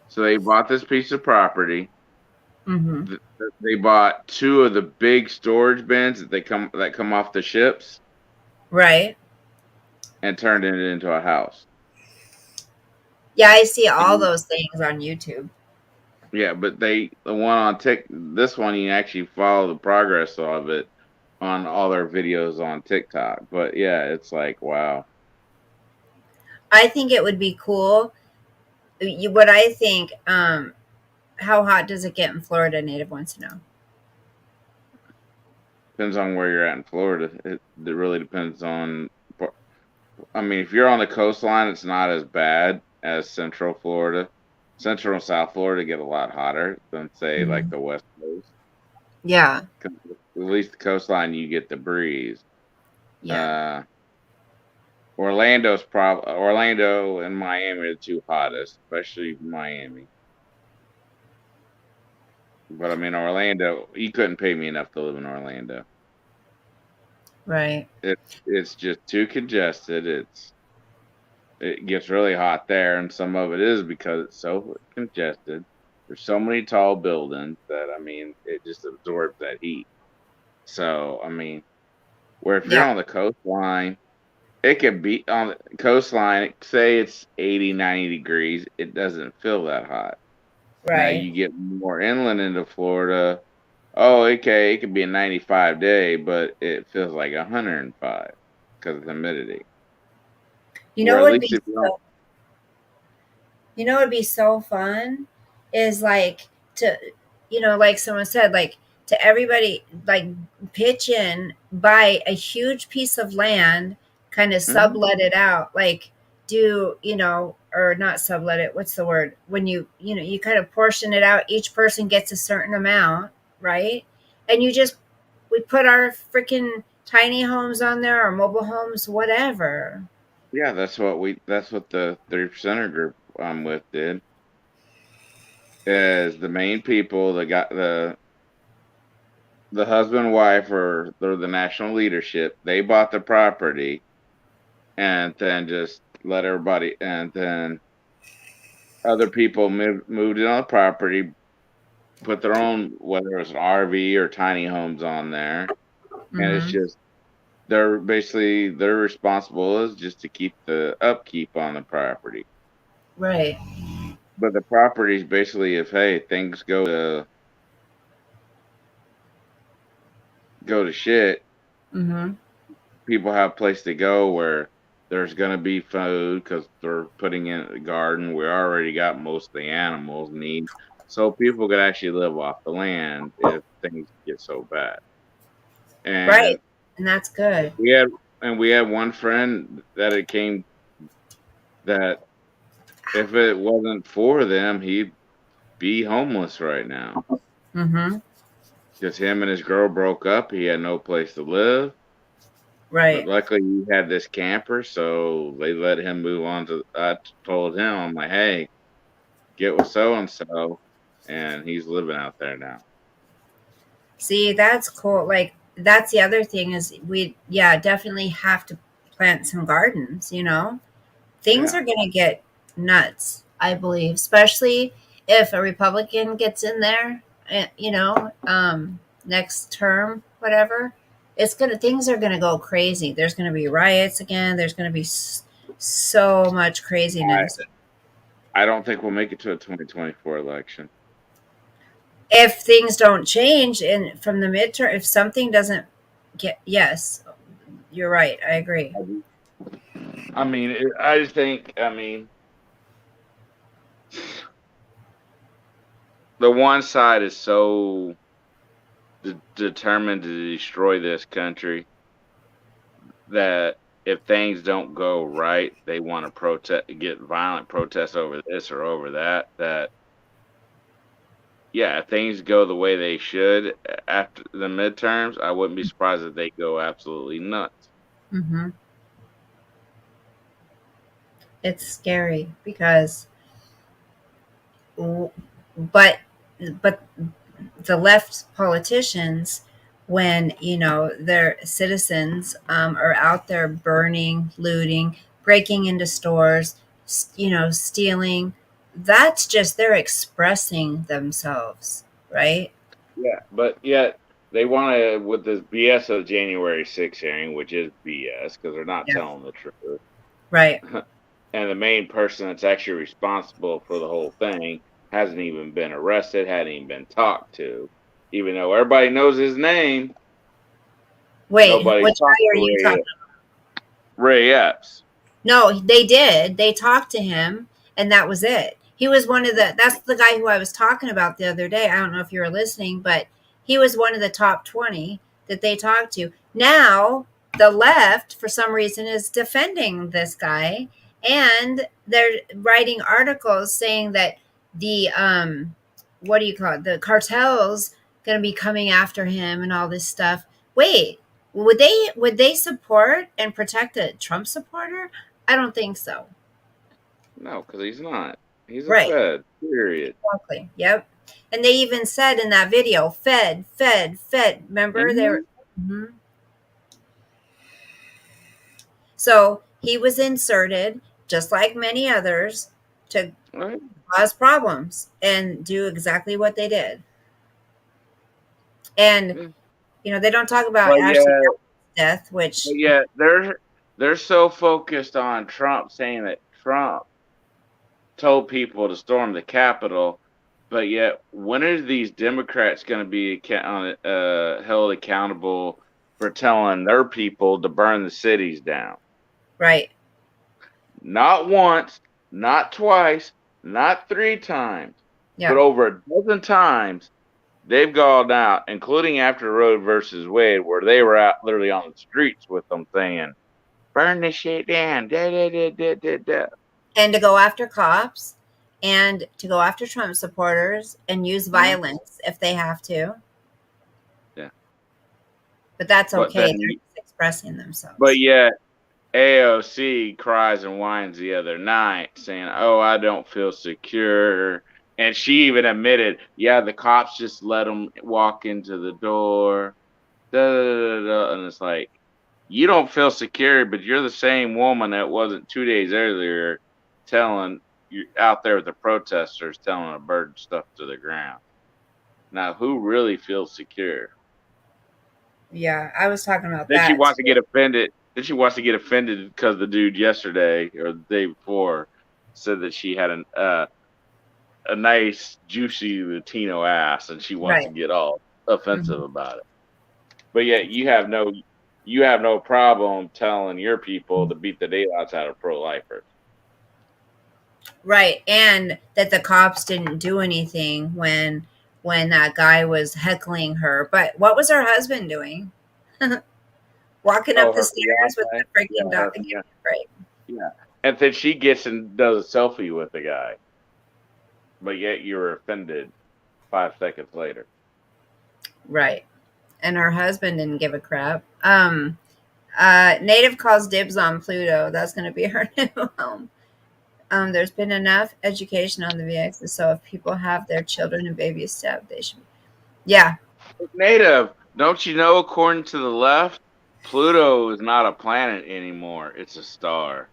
So they bought this piece of property. Hmm. They bought two of the big storage bins that come off the ships Right. and turned it into a house. Yeah, I see all And those things on YouTube. yeah, but the one on this one you actually follow the progress of it on all their videos on TikTok. But yeah, it's like wow. I think it would be cool. What I think, how hot does it get in Florida? Native wants to know. Depends on where you're at in Florida. It really depends on. I mean, if you're on the coastline, it's not as bad as Central Florida. Central and South Florida get a lot hotter than say like Mhm. the West Coast. Yeah. 'Cause at least the coastline, you get the breeze. Yeah. Uh, Orlando and Miami are the two hottest, especially Miami. But I mean, Orlando, you couldn't pay me enough to live in Orlando. Right. It's just too congested. It gets really hot there, and some of it is because it's so congested. There's so many tall buildings that I mean, it just absorbs that heat. So I mean, where if you're Yeah. on the coastline, it could be on the coastline, say it's 80, 90 degrees, it doesn't feel that hot. Now Right. you get more inland into Florida. Oh, okay, it could be a 95 day, but it feels like 105 because of the humidity. You know Where what at would least be if you don't, so fun is like to like someone said, like to everybody, like pitch in, buy a huge piece of land, kind of Mhm. sublet it out, like do or not sublet it, what's the word, when you kind of portion it out, each person gets a certain amount, right? And we put our freaking tiny homes on there, or mobile homes, whatever. Yeah, that's what the 3%er group I'm with did. Is the main people that got the husband and wife or they're the national leadership, they bought the property and then just let everybody and then other people moved in on the property, put their own whether it was an RV or tiny homes on there, and it's Hmm. just they're responsible is just to keep the upkeep on the property. Right. But the properties basically if hey things go to go to shit, Mm-hmm. people have a place to go where there's going to be food because they're putting in the garden. We already got most of the animals need, so people could actually live off the land if things get so bad. Right. And And that's good. we had we had one friend that it came that if it wasn't for them, he'd be homeless right now Mm-hmm. because him and his girl broke up. He had no place to live. But Right. luckily, he had this camper, so they let him move on to. I told him, I'm like, hey, get with so and so, and he's living out there now. See, that's cool. Like, that's the other thing is we, yeah, definitely have to plant some gardens, you know? Things Yeah, are going to get nuts, I believe, especially if a Republican gets in there, next term, whatever. It's going to, things are going to go crazy. There's going to be riots again. There's going to be so much I craziness. I don't think we'll make it to a 2024 election. If things don't change in from the midterm, if something doesn't get, yes, you're right. I agree. I mean, I just think, I mean, the one side is so determined to destroy this country that if things don't go right, they want to protest, get violent protests over this or over that. That yeah, if things go the way they should after the midterms, I wouldn't be surprised if they go absolutely nuts. Hmm. It's scary because, but, but the left politicians, when their citizens are out there burning, looting, breaking into stores, stealing, that's just they're expressing themselves, right? Yeah, but yet they want to with this BS of January 6th hearing, which is BS because they're not Yeah. telling the truth. Right. And the main person that's actually responsible for the whole thing hasn't even been arrested, hadn't even been talked to, even though everybody knows his name. Wait, Nobody's which talked guy are to you talking? Ray Epps. No, they did. They talked to him, and that was it. He was one of the. That's the guy who I was talking about the other day. I don't know if you were listening, but he was one of the top 20 that they talked to. Now the left, for some reason, is defending this guy, and they're writing articles saying that the what do you call it? The cartels going to be coming after him and all this stuff. Wait, would they support and protect a Trump supporter? I don't think so. No, because he's not. He's a Right. Fed, period. Exactly. Yep. And they even said in that video, Fed, Fed, Fed. Remember? They were. Hmm. Mhm. So he was inserted, just like many others, to Right? cause problems and do exactly what they did. And, Yeah. they don't talk about But Ashley yeah, death, which, but yeah, they're so focused on Trump saying that Trump told people to storm the Capitol, but yet when are these Democrats going to be held accountable for telling their people to burn the cities down? right. Not once, not twice, not three times, but Yeah. over a dozen times they've gone out, including after Roe versus Wade, where they were out literally on the streets with them saying, "Burn this shit down." Da, da, da, da, da, da. And to go after cops and to go after Trump supporters and use Mhm. violence if they have to. Yeah, But that's but okay. They're just expressing but themselves. yet AOC cries and whines the other night saying, "Oh, I don't feel secure." And she even admitted, "Yeah, the cops just let them walk into the door." Da, da, da, da. And it's like, you don't feel secure, but you're the same woman that wasn't 2 days earlier telling you out there with the protesters telling them to burn stuff to the ground. Now, who really feels secure? Yeah, I was talking about Then she that wants to too. get offended. Then she wants to get offended because the dude yesterday or the day before said that she had a nice juicy Latino ass, and she wants to Right. get all offensive Mhm. about it. but yet you have no problem telling your people to beat the daylights out of pro-lifers. Right. And that the cops didn't do anything when that guy was heckling her. But what was her husband doing? Walking Oh, up the her stairs with the fiance? Yeah, freaking dog. her fiance. Right. Yeah. And then she gets and does a selfie with the guy, but yet you're offended 5 seconds later. Right. And her husband didn't give a crap. Native calls dibs on Pluto. That's going to be her new home. There's been enough education on the VX, so if people have their children and babies stabbed, they should. Yeah. Native, don't you know, according to the left, Pluto is not a planet anymore. It's a star.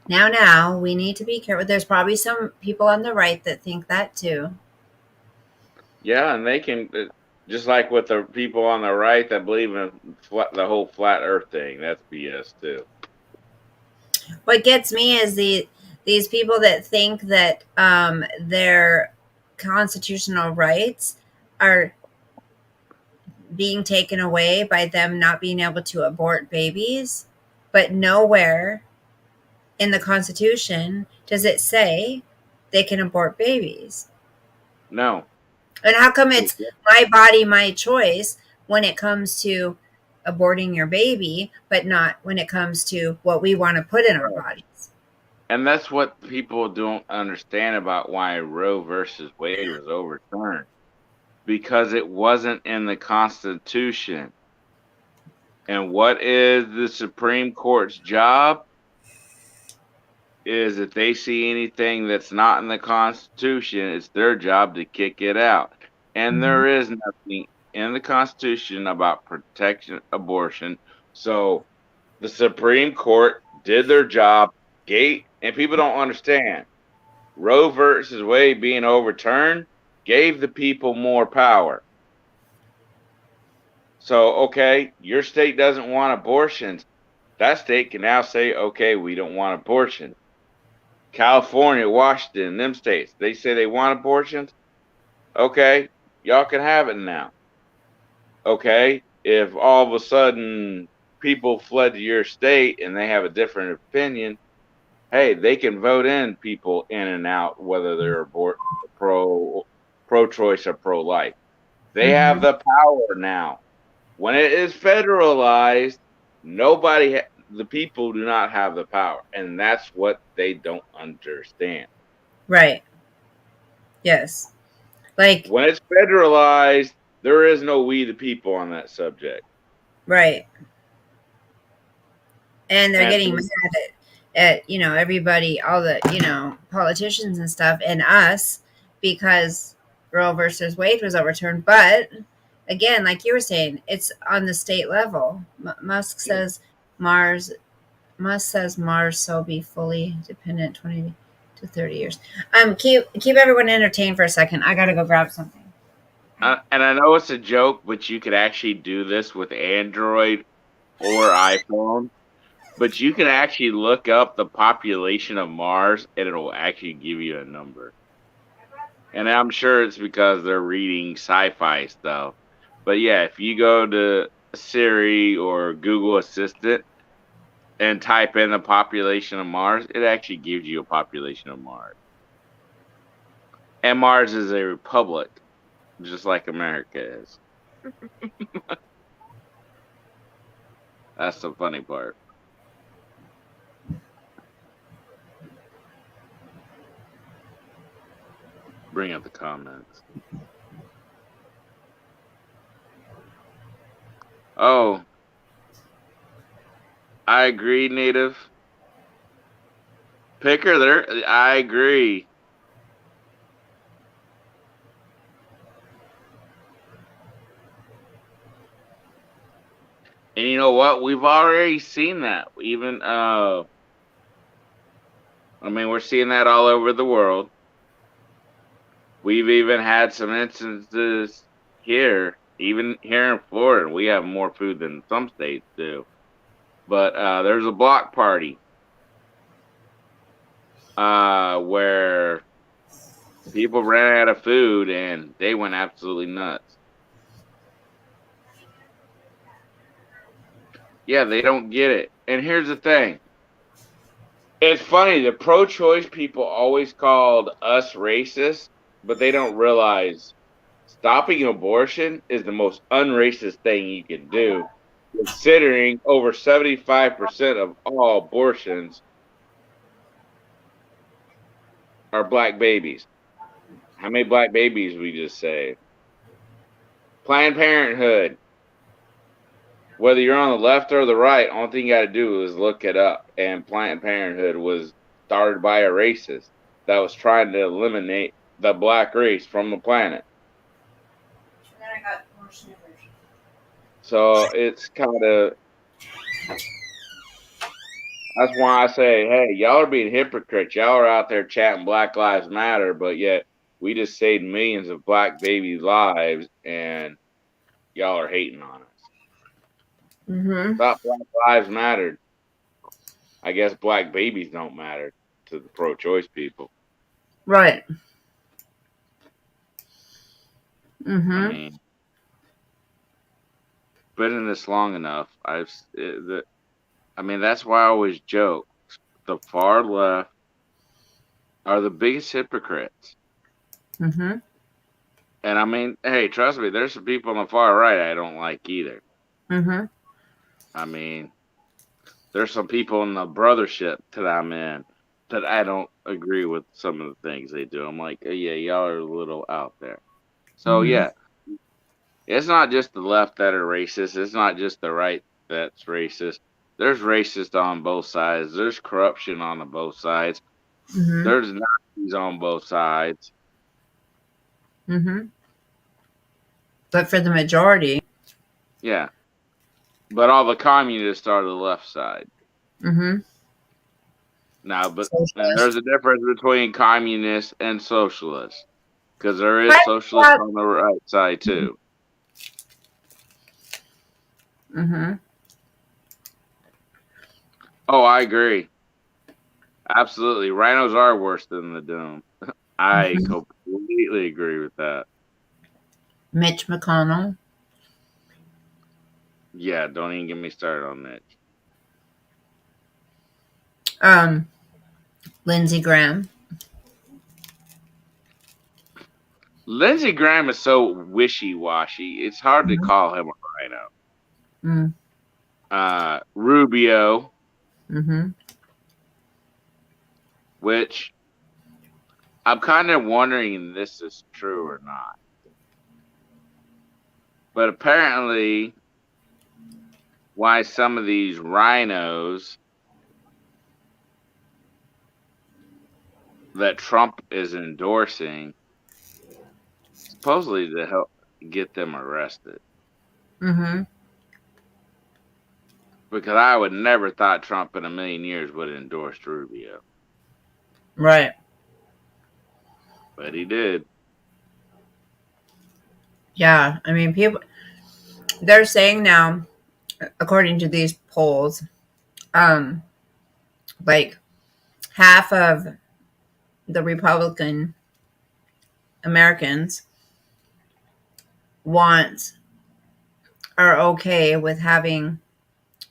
Now, we need to be careful. There's probably some people on the right that think that too. Yeah, and they can, just like with the people on the right that believe in the whole flat Earth thing. That's BS too. What gets me is these people that think that their constitutional rights are being taken away by them not being able to abort babies, but nowhere in the Constitution does it say they can abort babies. No. And how come it's my body, my choice when it comes to aborting your baby, but not when it comes to what we want to put in our bodies? And that's what people don't understand about why Roe versus Wade was overturned. Because it wasn't in the Constitution. And what is the Supreme Court's job? Is if they see anything that's not in the Constitution, it's their job to kick it out. And there is nothing in the Constitution about protection abortion. So the Supreme Court did their job, and people don't understand. Roe versus Wade being overturned gave the people more power. So, okay, your state doesn't want abortions. That state can now say, okay, we don't want abortions. California, Washington, them states, they say they want abortions. Okay, y'all can have it now. Okay, if all of a sudden people fled to your state and they have a different opinion, hey, they can vote in people in and out, whether they're pro-choice or pro-life. They have the power now. When it is federalized, the people do not have the power, and that's what they don't understand. Right. Yes. Like when it's federalized, there is no we the people on that subject. Right. And they're getting mad at everybody, all the politicians and stuff, and us because Roe versus Wade was overturned. But again, like you were saying, it's on the state level. Musk says Mars shall be fully dependent 20 to 30 years. Keep everyone entertained for a second. I gotta go grab something. And I know it's a joke, but you could actually do this with Android or iPhone. But you can actually look up the population of Mars, and it'll actually give you a number. And I'm sure it's because they're reading sci-fi stuff. But yeah, if you go to Siri or Google Assistant and type in the population of Mars, it actually gives you a population of Mars. And Mars is a republic, just like America is. That's the funny part. Bring up the comments. Oh, I agree, Native. Picker, there. I agree. And you know what? We've already seen that. Even, we're seeing that all over the world. We've even had some instances here, even here in Florida. We have more food than some states do. But there's a block party where People ran out of food and they went absolutely nuts. Yeah, they don't get it. And here's the thing. It's funny, the pro-choice people always called us racist, but they don't realize stopping abortion is the most unracist thing you can do, considering over 75% of all abortions are black babies. How many black babies we just saved? Planned Parenthood, whether you're on the left or the right, only thing you got to do is look it up. And Planned Parenthood was started by a racist that was trying to eliminate the black race from the planet. And then I got more Snickers. So it's kind of that's why I say, hey, y'all are being hypocrites. Y'all are out there chatting Black Lives Matter, but yet we just saved millions of black babies' lives, and y'all are hating on us. Mm-hmm. Thought Black Lives mattered. I guess black babies don't matter to the pro-choice people. Right. I Mm-hmm. mean, been in this long enough. I mean, that's why I always joke. The far left are the biggest hypocrites. Mm-hmm. And I mean, hey, trust me, there's some people on the far right I don't like either. Mm-hmm. I mean, there's some people in the brothership that I'm in that I don't agree with some of the things they do. I'm like, oh, yeah, y'all are a little out there. So Mm-hmm. yeah, it's not just the left that are racist. It's not just the right that's racist. There's racist on both sides. There's corruption on the both sides. Mm-hmm. There's Nazis on both sides. Mm-hmm. But for the majority. Yeah, but all the communists are the left side. Mm-hmm. Now, and there's Socialist. a difference between communists and socialists because there is Right. socialists on the right side too. Mm-hmm. Oh, I agree. Absolutely. Rhinos are worse than the Doom. I Mm-hmm. completely agree with that. Mitch McConnell. Yeah, don't even get me started on that. Lindsey Graham. Lindsey Graham is so wishy-washy. It's hard to Mm-hmm. call him a rhino. Mm-hmm. Rubio, Mm-hmm. which I'm kind of wondering if this is true or not. But apparently, why some of these rhinos that Trump is endorsing, supposedly to help get them arrested. Mm-hmm. Because I would never thought Trump in a million years would have endorsed Rubio. Right. But he did. Yeah. I mean, people, they're saying now, according to these polls, um, like half of the Republican Americans want are okay with having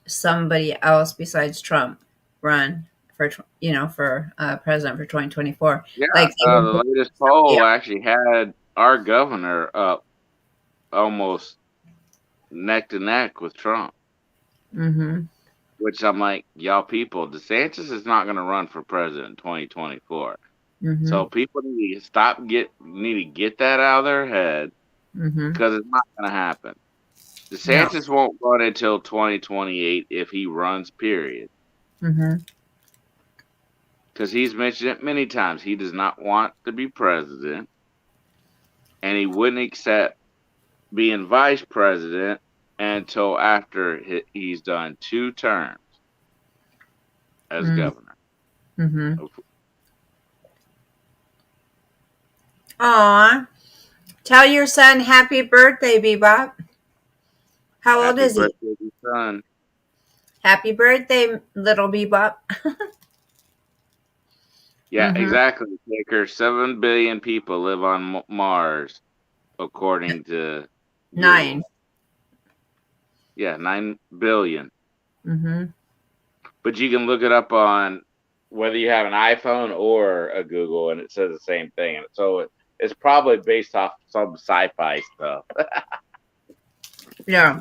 somebody else besides Trump run for for president for 2024. Yeah, Like they would the vote latest for somebody poll else. actually had our governor up almost neck to neck with Trump. Mm-hmm. Which I'm like, y'all people, DeSantis is not going to run for president in 2024. Mm-hmm. So people need to get that out of their head Mm-hmm. because it's not going to happen. No. DeSantis won't run until 2028 if he runs, period. Mm-hmm. Because he's mentioned it many times. He does not want to be president, and he wouldn't accept being vice president until after he's done 2 terms as governor. Mm-hmm. Aw. Tell your son happy birthday, Bebop. How old Happy is he? birthday, son. Happy birthday, little Bebop. Yeah, Mm-hmm. exactly. Taker, 7 billion people live on Mars, according to 9. Google. Yeah, 9 billion. Mm-hmm. But you can look it up on whether you have an iPhone or a Google, and it says the same thing. And so it's probably based off some sci-fi stuff. Yeah.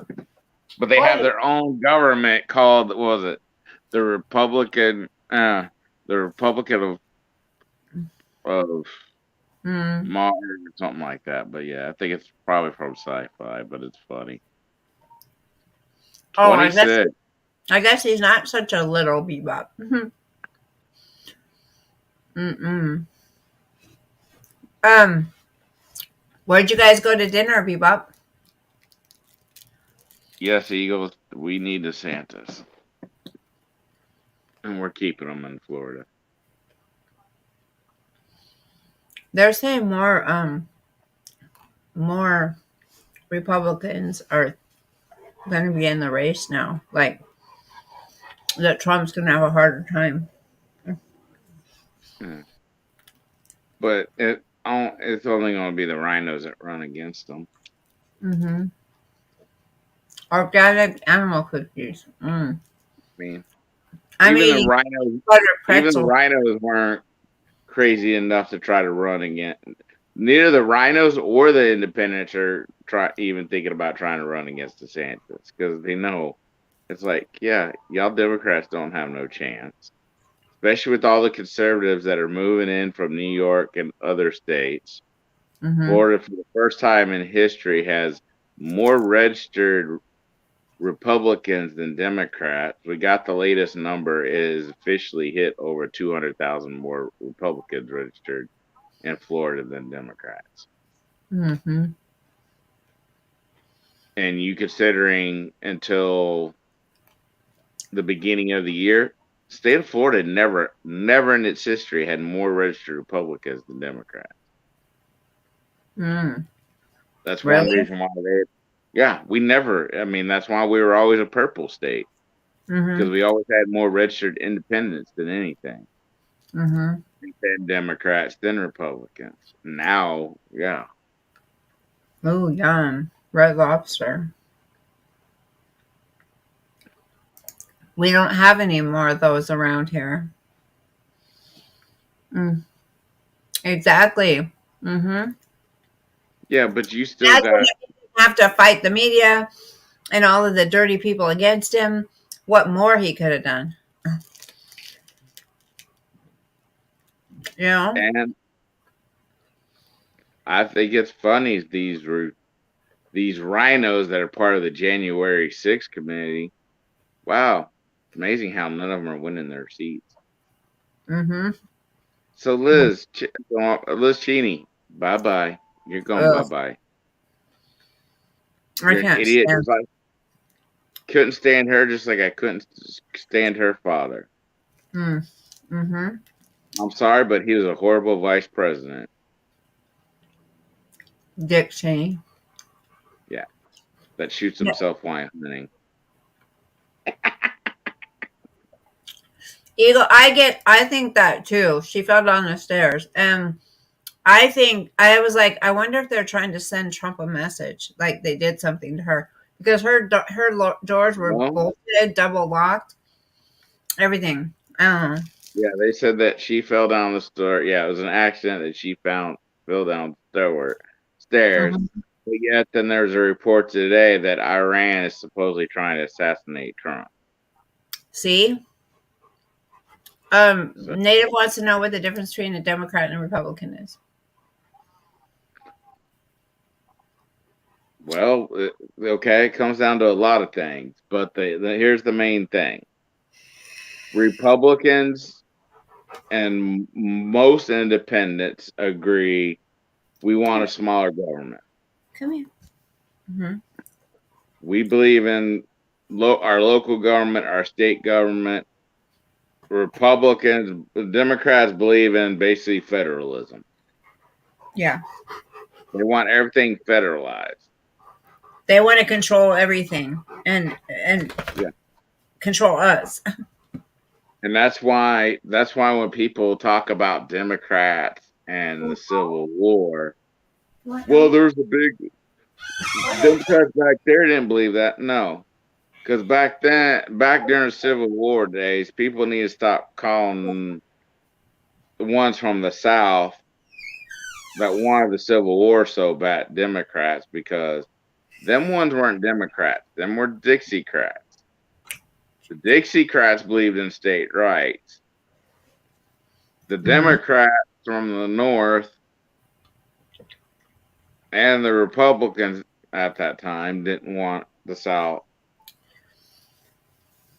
But they have Well, their own government called, what was it, the Republican, the Republican of mm. Mars or something like that. But yeah, I think it's probably from sci-fi, but it's funny. Oh, 26. I guess he's not such a little bebop. Mm-mm. Um, where'd you guys go to dinner, bebop? Yes, Eagles. We need the Santas, and we're keeping them in Florida. They're saying more Republicans are going to be in the race now. Like that Trump's going to have a harder time. Hmm. But it's only going to be the rhinos that run against them. Mm-hmm. Organic animal cookies. I mean, I'm even the eating rhinos, butter even the pretzel. rhinos weren't crazy enough to try to run against. Neither the rhinos or the independents are even thinking about trying to run against DeSantis because they know it's like, yeah, y'all Democrats don't have no chance, especially with all the conservatives that are moving in from New York and other states. Mm-hmm. Florida, for the first time in history, has more registered Republicans than Democrats. We got the latest number is officially hit over 200,000 more Republicans registered in Florida than Democrats. Mm-hmm. And you considering until the beginning of the year, state of Florida never in its history had more registered Republicans than Democrats. Mm. That's one Really? reason why yeah, we never, I mean, that's why we were always a purple state because Mm-hmm. we always had more registered independents than anything. Mm-hmm. Than Democrats, then Republicans. Now, yeah. Oh, yum. Red Lobster. We don't have any more of those around here. Mm. Exactly. Mm-hmm. Yeah, but you still Imagine got, if he didn't have to fight the media and all of the dirty people against him. What more he could have done? You know? and I think it's funny these rhinos that are part of the January 6th committee. Wow, it's amazing how none of them are winning their seats. Mm-hmm. So Liz Cheney, bye bye. You're going bye Ugh, bye. I You're an can't idiot. stand. Just like couldn't stand her, just like I couldn't stand her father. Mm. Mm-hmm. I'm sorry, but he was a horrible vice president. Dick Cheney. Yeah, that shoots Yeah. himself while hunting. Eagle. I think that too. She fell down the stairs, and I was like, I wonder if they're trying to send Trump a message, like they did something to her because her doors were Well, bolted, double locked, everything. I don't know. yeah, they said that she fell down the stair. Yeah, it was an accident that she fell down stairs. Mhm. But yet, then there's a report today that Iran is supposedly trying to assassinate Trump. See, So, Native wants to know what the difference between a Democrat and a Republican is. well, okay, it comes down to a lot of things, but here's the main thing: Republicans and most independents agree we want a smaller government. Come here. Mm-hmm. We believe in our local government, our state government. Republicans, Democrats believe in basically federalism. Yeah, They want everything federalized. they want to control everything and Yeah. control us. And that's why when people talk about Democrats and the Civil War, well, there's a big Democrats back there didn't believe that. No, because back during the Civil War days, people need to stop calling the ones from the South that wanted the Civil War so bad Democrats, because them ones weren't Democrats. Them were Dixiecrats. The Dixiecrats believed in state rights. The Mhm. Democrats from the North and the Republicans at that time didn't want the South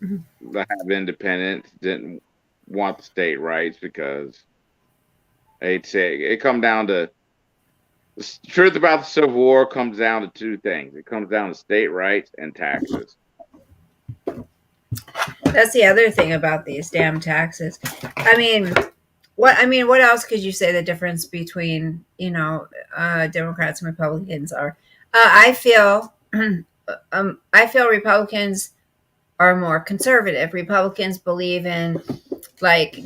Mhm. to have independence, didn't want the state rights, because they'd say it come down to the truth about the Civil War comes down to two things. It comes down to state rights and taxes. That's the other thing about these damn taxes. I mean, what else could you say the difference between, Democrats and Republicans are? I feel I feel Republicans are more conservative. Republicans believe in, like,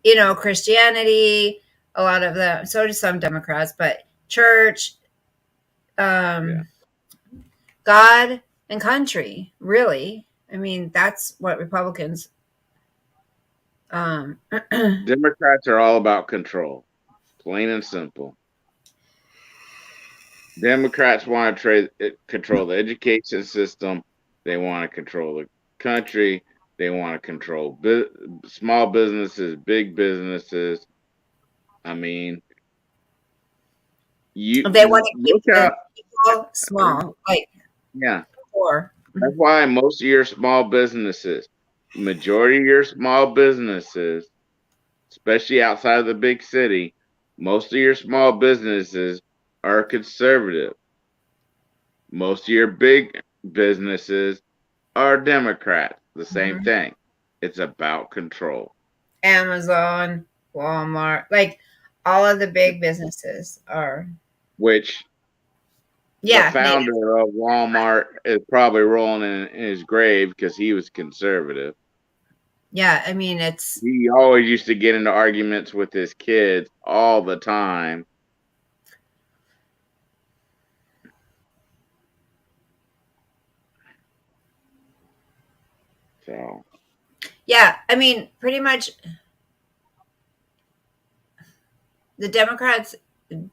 Yeah, Christianity, a lot of the, so do some Democrats, but church, yeah. um, God, and country, really. I mean, that's what Republicans, um, Democrats are all about control, plain and simple. Democrats want to control the education system. They want to control the country. They want to control small businesses, big businesses. I mean, they want you to keep look the out. people small, like Yeah, poor. that's why most of your small businesses, majority of your small businesses, especially outside of the big city, most of your small businesses are conservative. Most of your big businesses are Democrats. The same Mhm. thing. It's about control. Amazon, Walmart, like all of the big businesses are, Which the yeah, founder of Walmart is probably rolling in his grave because he was conservative. yeah. I mean, it's He always used to get into arguments with his kids all the time. So yeah. I mean, pretty much the Democrats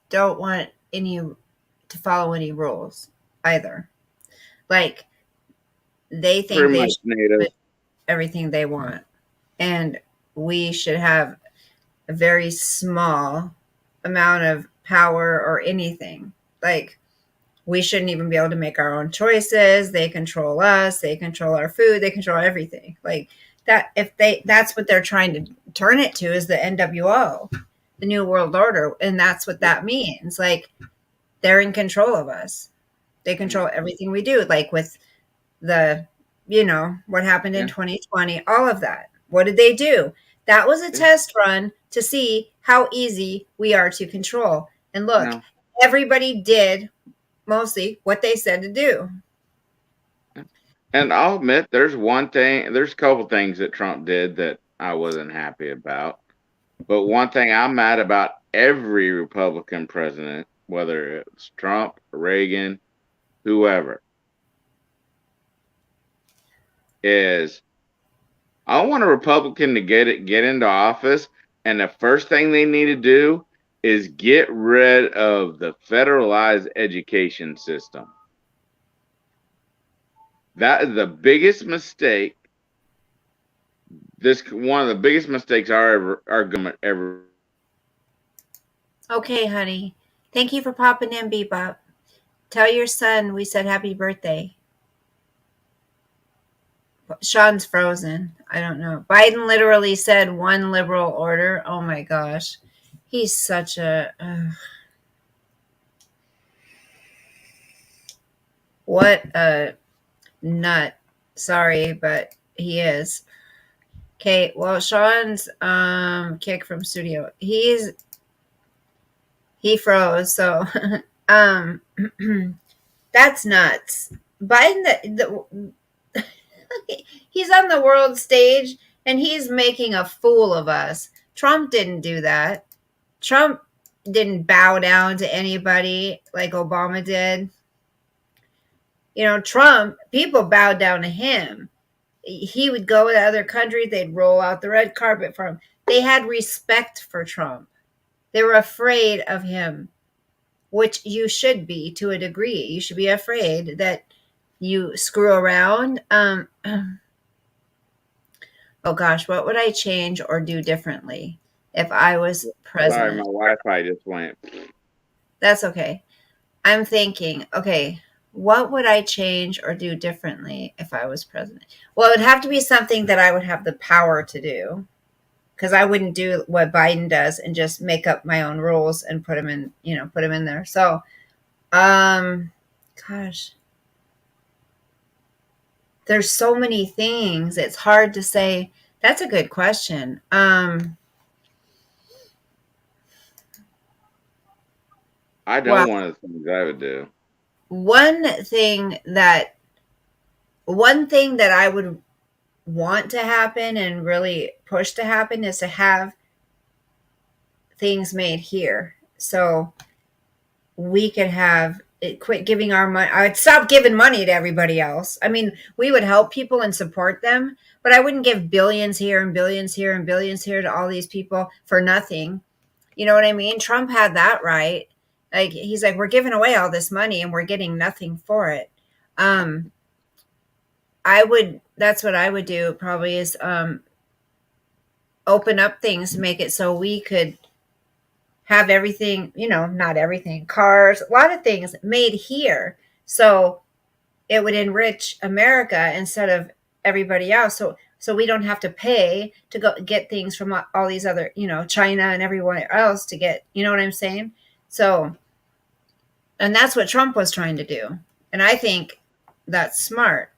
don't want any to follow any rules either. Like, they think pretty they much should native. do everything they want, and we should have a very small amount of power or anything. Like, we shouldn't even be able to make our own choices. They control us, they control our food, they control everything. Like that, if that's what they're trying to turn it to, is the NWO, the New World Order, and that's what that means. Like, they're in control of us. They Yeah, control everything we do, like with the, what happened in yeah, 2020, all of that. What did they do? That was a yeah. test run to see how easy we are to control. And look, No. everybody did mostly what they said to do. And I'll admit, there's a couple things that Trump did that I wasn't happy about. But one thing I'm mad about every Republican president, whether it's Trump, Reagan, whoever, is I want a Republican to get into office, and the first thing they need to do is get rid of the federalized education system. That is the biggest mistake. This one of the biggest mistakes our government ever. Okay, honey. Thank you for popping in, Bebop. Tell your son we said happy birthday. Sean's frozen. I don't know. Biden literally said one liberal order. Oh my gosh. He's such a. What a nut. Sorry, but he is. Okay, well, Sean's kick from studio. He froze, so um that's nuts. Biden, he's on the world stage And he's making a fool of us. Trump didn't do that. Trump didn't bow down to anybody like Obama did. You know, Trump, people bowed down to him. He would go to other countries, they'd roll out the red carpet for him. They had respect for Trump. They were afraid of him, which you should be to a degree. You should be afraid that you screw around. Oh gosh, what would I change or do differently if I was Sorry, my president? Wi-Fi just went. That's okay. I'm thinking, okay, what would I change or do differently if I was president? Well, it would have to be something that I would have the power to do, because I wouldn't do what Biden does and just make up my own rules and put them in, put them in there. So, um, gosh, there's so many things. It's hard to say. That's a good question. I know Well, one of the things I would do. one thing that one thing that I would want to happen and really push to happen is to have things made here. So we could have it, quit giving our money. I'd stop giving money to everybody else. I mean, we would help people and support them, but I wouldn't give billions here and billions here and billions here to all these people for nothing. You know what I mean? Trump had that right. Like he's like, we're giving away all this money and we're getting nothing for it. Um, I would. That's what I would do. Probably is open up things to make it so we could have everything. Not everything, cars, a lot of things made here. So it would enrich America instead of everybody else. So we don't have to pay to go get things from all these other, China and everyone else to get. You know what I'm saying? So, and that's what Trump was trying to do. And I think that's smart.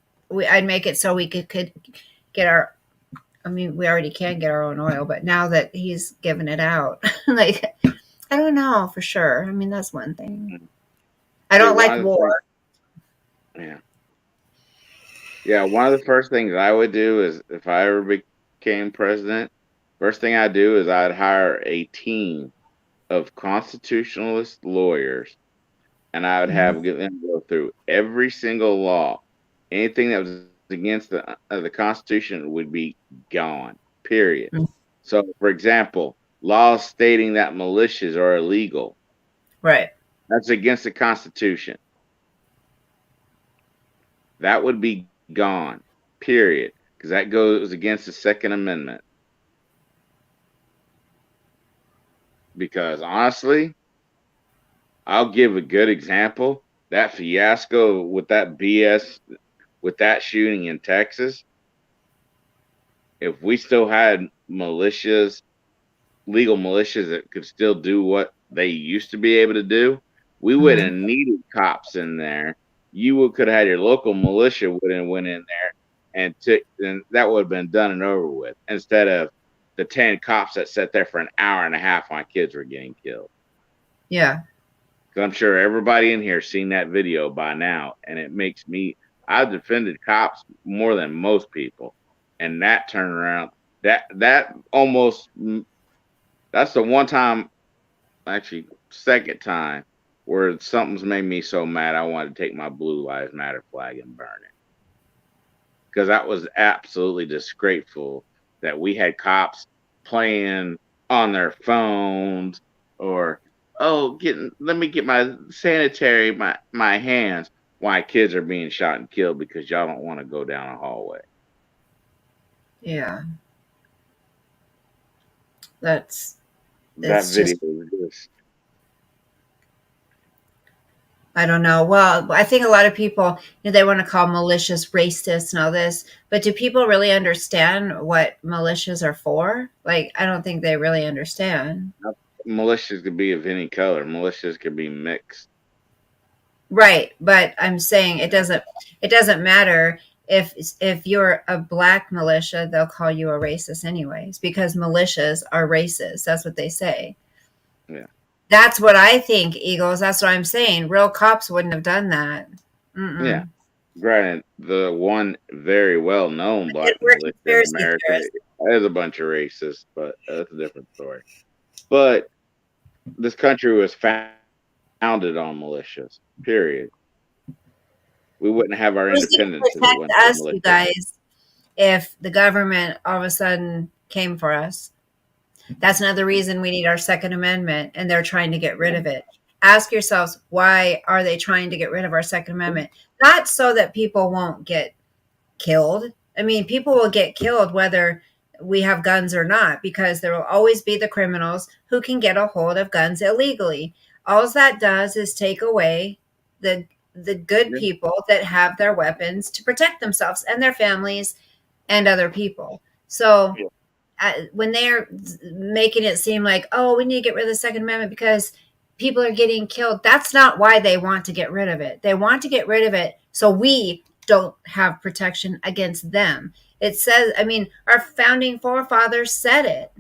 I'd make it so we could get our. I mean, we already can get our own oil, but now that he's given it out, like I don't know for sure. I mean, that's one thing. I See, don't one like of the things, war. yeah, yeah. One of the first things I would do is if I ever became president, first thing I'd do is I'd hire a team of constitutionalist lawyers, and I would Mhm. have them go through every single law. Anything that was against the Constitution would be gone. Period. So, for example, laws stating that militias are illegal. Right. That's against the Constitution. That would be gone. Period. Because that goes against the Second Amendment. Because honestly, I'll give a good example. That fiasco with that BS, with that shooting in Texas, if we still had militias, legal militias that could still do what they used to be able to do, we wouldn't have Mhm. needed cops in there. You could have had your local militia would have went in there and that would have been done and over with instead of the 10 cops that sat there for an hour and a half while kids were getting killed. Yeah. Because I'm sure everybody in here seen that video by now, and it makes me. I've defended cops more than most people, and that turnaround, that almost that's the one time, actually second time, where something's made me so mad I wanted to take my Blue Lives Matter flag and burn it. Because that was absolutely disgraceful that we had cops playing on their phones or let me get my sanitary my hands while kids are being shot and killed because y'all don't want to go down a hallway. Yeah. That's That it's video just was just I don't know. Well, I think a lot of people, they want to call militias racist and all this, but do people really understand what militias are for? Like, I don't think they really understand. militias could be of any color. Militias could be mixed. Right, but I'm saying it doesn't matter if you're a black militia, they'll call you a racist anyways because militias are racist. That's what they say. Yeah. That's what I think, Eagles. That's what I'm saying. Real cops wouldn't have done that. Yeah. Mm-mm. Granted, the one very well known It black were militia in conspiracy America theorists. There's a bunch of racists, but that's a different story. But this country was founded on militias. Period. We wouldn't have our Who's going to independence if it protect went for us, you militias. guys, if the government all of a sudden came for us? That's another reason we need our Second Amendment, and they're trying to get rid of it. Ask yourselves, why are they trying to get rid of our Second Amendment? Not so that people won't get killed. I mean, people will get killed whether we have guns or not, because there will always be the criminals who can get a hold of guns illegally. All that does is take away the good Yeah. people that have their weapons to protect themselves and their families and other people. So Yeah. when they're making it seem like, oh, we need to get rid of the Second Amendment because people are getting killed, that's not why they want to get rid of it. They want to get rid of it so we don't have protection against them. It says, I mean, our founding forefathers said it.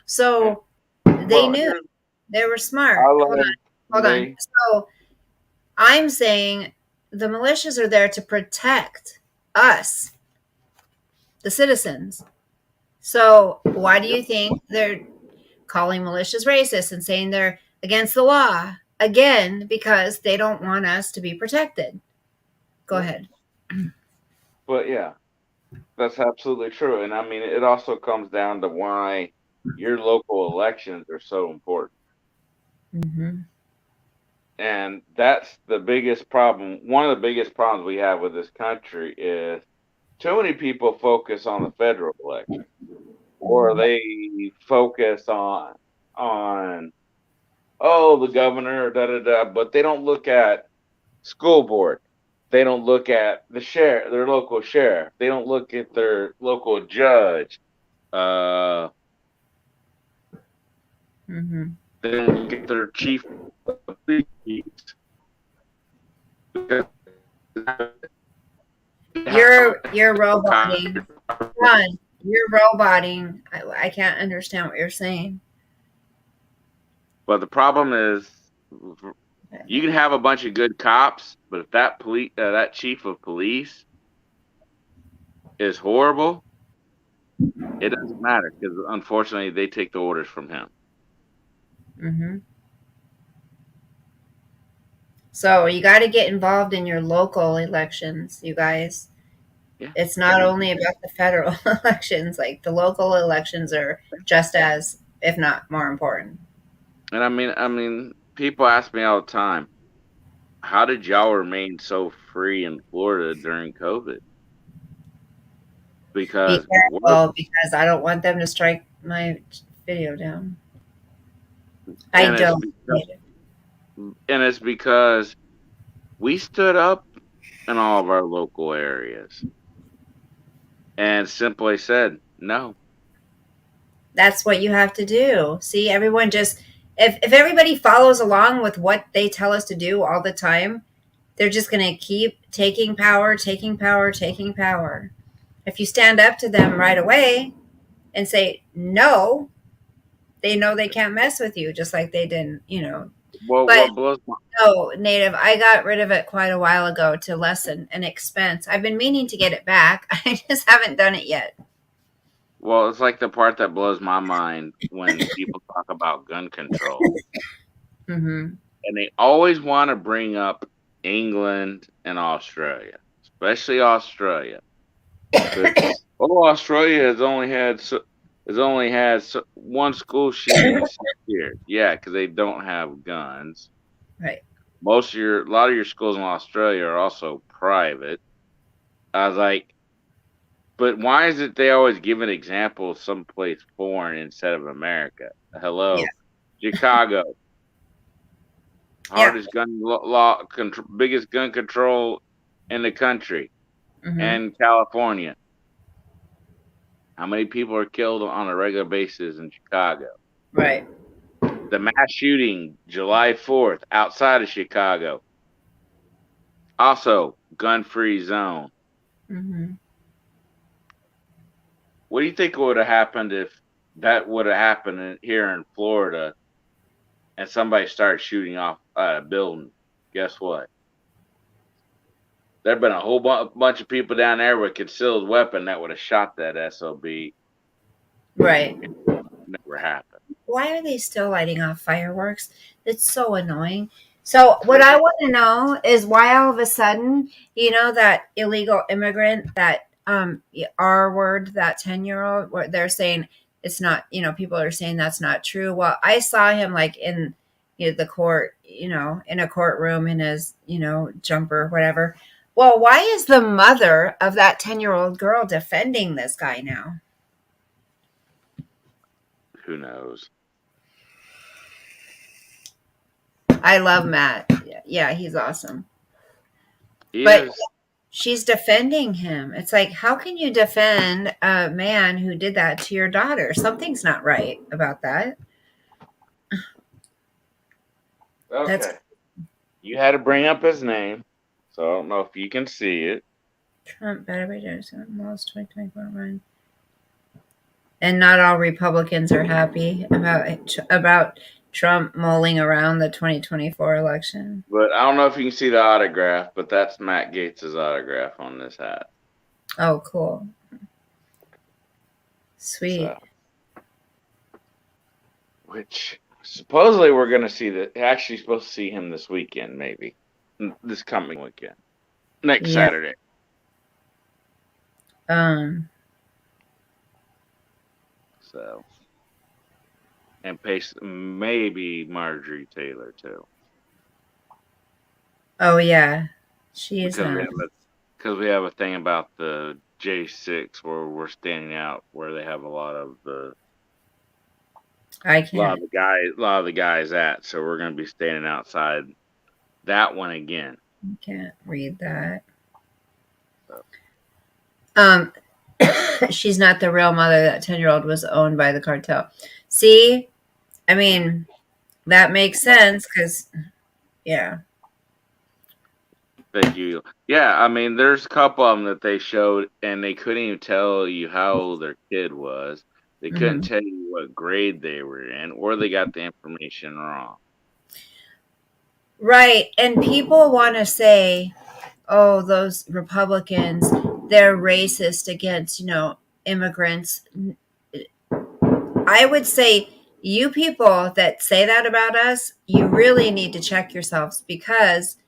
So they Well, knew. They were I smart. Hold love on. Hold on. they. So I'm saying the militias are there to protect us, the citizens. So why do you think they're calling militias racist and saying they're against the law? Again, because they don't want us to be protected. Go ahead. But yeah, that's absolutely true. And I mean, it also comes down to why your local elections are so important. Mm-hmm. And that's the biggest problem. One of the biggest problems we have with this country is too many people focus on the federal election, or they focus on oh, the governor, da da da, but they don't look at school board. They don't look at the sheriff, their local sheriff. They don't look at their local judge. Uh, Mm-hmm. they don't look at their chief of police. You're roboting. Ron, you're roboting. I can't understand what you're saying. But the problem is, you can have a bunch of good cops, but if that chief of police is horrible, it doesn't matter because unfortunately they take the orders from him. Mm-hmm. So you got to get involved in your local elections, you guys. Yeah, It's not only about the federal elections. Like the local elections are just as, if not more important. and I mean, people ask me all the time, how did y'all remain so free in Florida during COVID? Be Because careful, because I don't want them to strike my video down. I and it's don't. because, and it's because we stood up in all of our local areas and simply said no. That's what you have to do. See, everyone just, if everybody follows along with what they tell us to do all the time, they're just going to keep taking power, taking power, taking power. If you stand up to them right away and say no, they know they can't mess with you, just like they didn't, you know. Well, But what blows my no, Native, I got rid of it quite a while ago to lessen an expense. I've been meaning to get it back. I just haven't done it yet. well, it's like the part that blows my mind when people talk about gun control, Mm-hmm. and they always want to bring up England and Australia, especially Australia. Because oh, Australia has only had one school shooting in 6 years. Yeah, because they don't have guns. Right. A lot of your schools in Australia are also private. I was like, but why is it they always give an example of someplace foreign instead of America? Yeah. Hello, Chicago, Yeah. hardest biggest gun control in the country, Mm-hmm. and California. How many people are killed on a regular basis in Chicago? Right. The mass shooting July 4th outside of Chicago. Also, gun-free zone. Mm-hmm. What do you think would have happened if that would have happened here in Florida and somebody started shooting off a building? Guess what? There'd been a whole bunch of people down there with concealed weapon that would have shot that SOB Right. Never happened. Why are they still lighting off fireworks? It's so annoying. So, what I want to know is why all of a sudden, that illegal immigrant, that R word, that 10-year-old, where they're saying it's not, people are saying that's not true. Well, I saw him like in the court, in a courtroom in his, jumper, whatever. Well, why is the mother of that 10-year-old girl defending this guy now? Who knows? I love Matt. Yeah, he's awesome. He But is. she's defending him. It's like, how can you defend a man who did that to your daughter? Something's not right about that. That's Okay. You had to bring up his name, so I don't know if you can see it. Trump better be doing something else 2024 run. And not all Republicans are happy about Trump mulling around the 2024 election. But I don't know if you can see the autograph, but that's Matt Gates' autograph on this hat. Oh, cool. Sweet. So, which supposedly we're going to see that. Actually, supposed to see him this weekend, maybe this coming weekend, next Yeah. Saturday. So, and pace maybe Marjorie Taylor too. Oh yeah, she's because we have a thing about the J6 where we're standing out, where they have a lot of the guys at. So we're going to be standing outside that one again. Can't read that. So. She's not the real mother. That 10-year-old was owned by the cartel. See, I mean, that makes sense because, yeah. Thank you. Yeah, I mean, there's a couple of them that they showed, and they couldn't even tell you how old their kid was. They couldn't tell you what grade they were in, or they got the information wrong. Right. And people want to say, oh, those Republicans, they're racist against, immigrants. I would say, you people that say that about us, you really need to check yourselves, because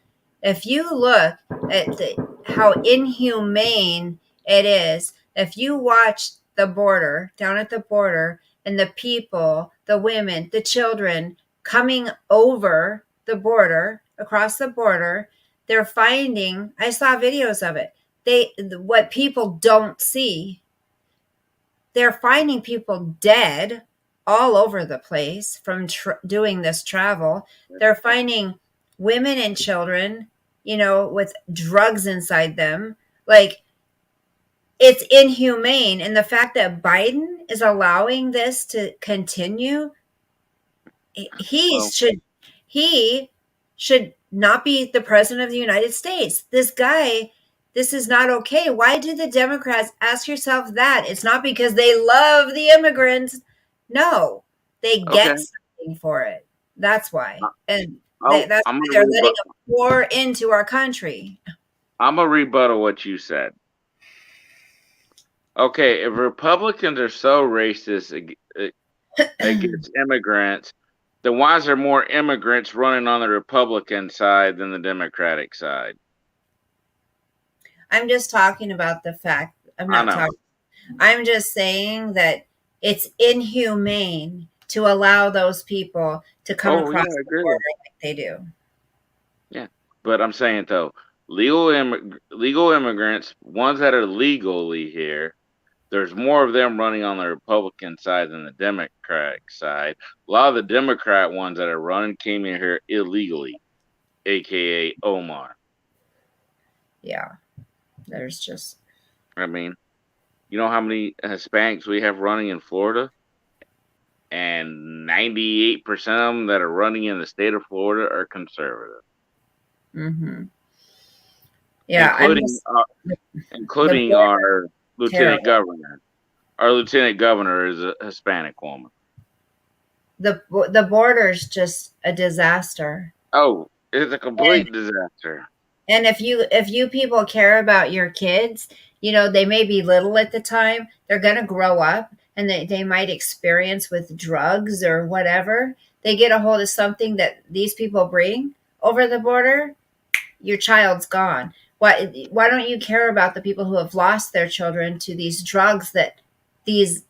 if you look at how inhumane it is, if you watch the border, down at the border, and the people, the women, the children coming over the border, across the border, they're finding, I saw videos of it. What people don't see, they're finding people dead all over the place from doing this travel. They're finding women and children, with drugs inside them. Like, it's inhumane. And the fact that Biden is allowing this to continue, he should not be the president of the United States. This guy, this is not okay. Why do the Democrats, ask yourself that? It's not because they love the immigrants. No, they get something for it. That's why. And that's why they're letting them pour into our country. I'm going to rebuttal what you said. Okay, if Republicans are so racist against immigrants, then why is there more immigrants running on the Republican side than the Democratic side? I'm just talking about the fact. I'm just saying that it's inhumane to allow those people to come across the border like they do. Yeah, but I'm saying though, legal immigrants, ones that are legally here, there's more of them running on the Republican side than the Democratic side. A lot of the Democrat ones that are running came in here illegally, aka Omar. Yeah, there's just. I mean, you know how many Hispanics we have running in Florida? And 98% of them that are running in the state of Florida are conservative. Mm-hmm. Yeah, including our lieutenant governor. Our lieutenant governor is a Hispanic woman. The border's just a disaster. Oh, it's a complete disaster. And if you people care about your kids, they may be little at the time. They're going to grow up. and they might experience with drugs or whatever, they get a hold of something that these people bring over the border, your child's gone. Why don't you care about the people who have lost their children to these drugs that these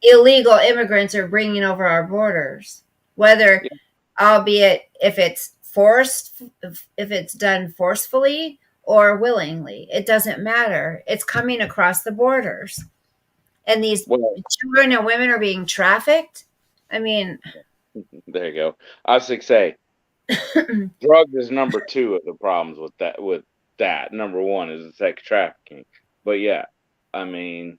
illegal immigrants are bringing over our borders? Whether, Yeah. albeit if it's forced, if it's done forcefully or willingly, it doesn't matter. It's coming across the borders, and these Well, children and women are being trafficked. I mean, there you go. I was to say, drugs is number two of the problems with that. With that, number one is the sex trafficking. But yeah, I mean,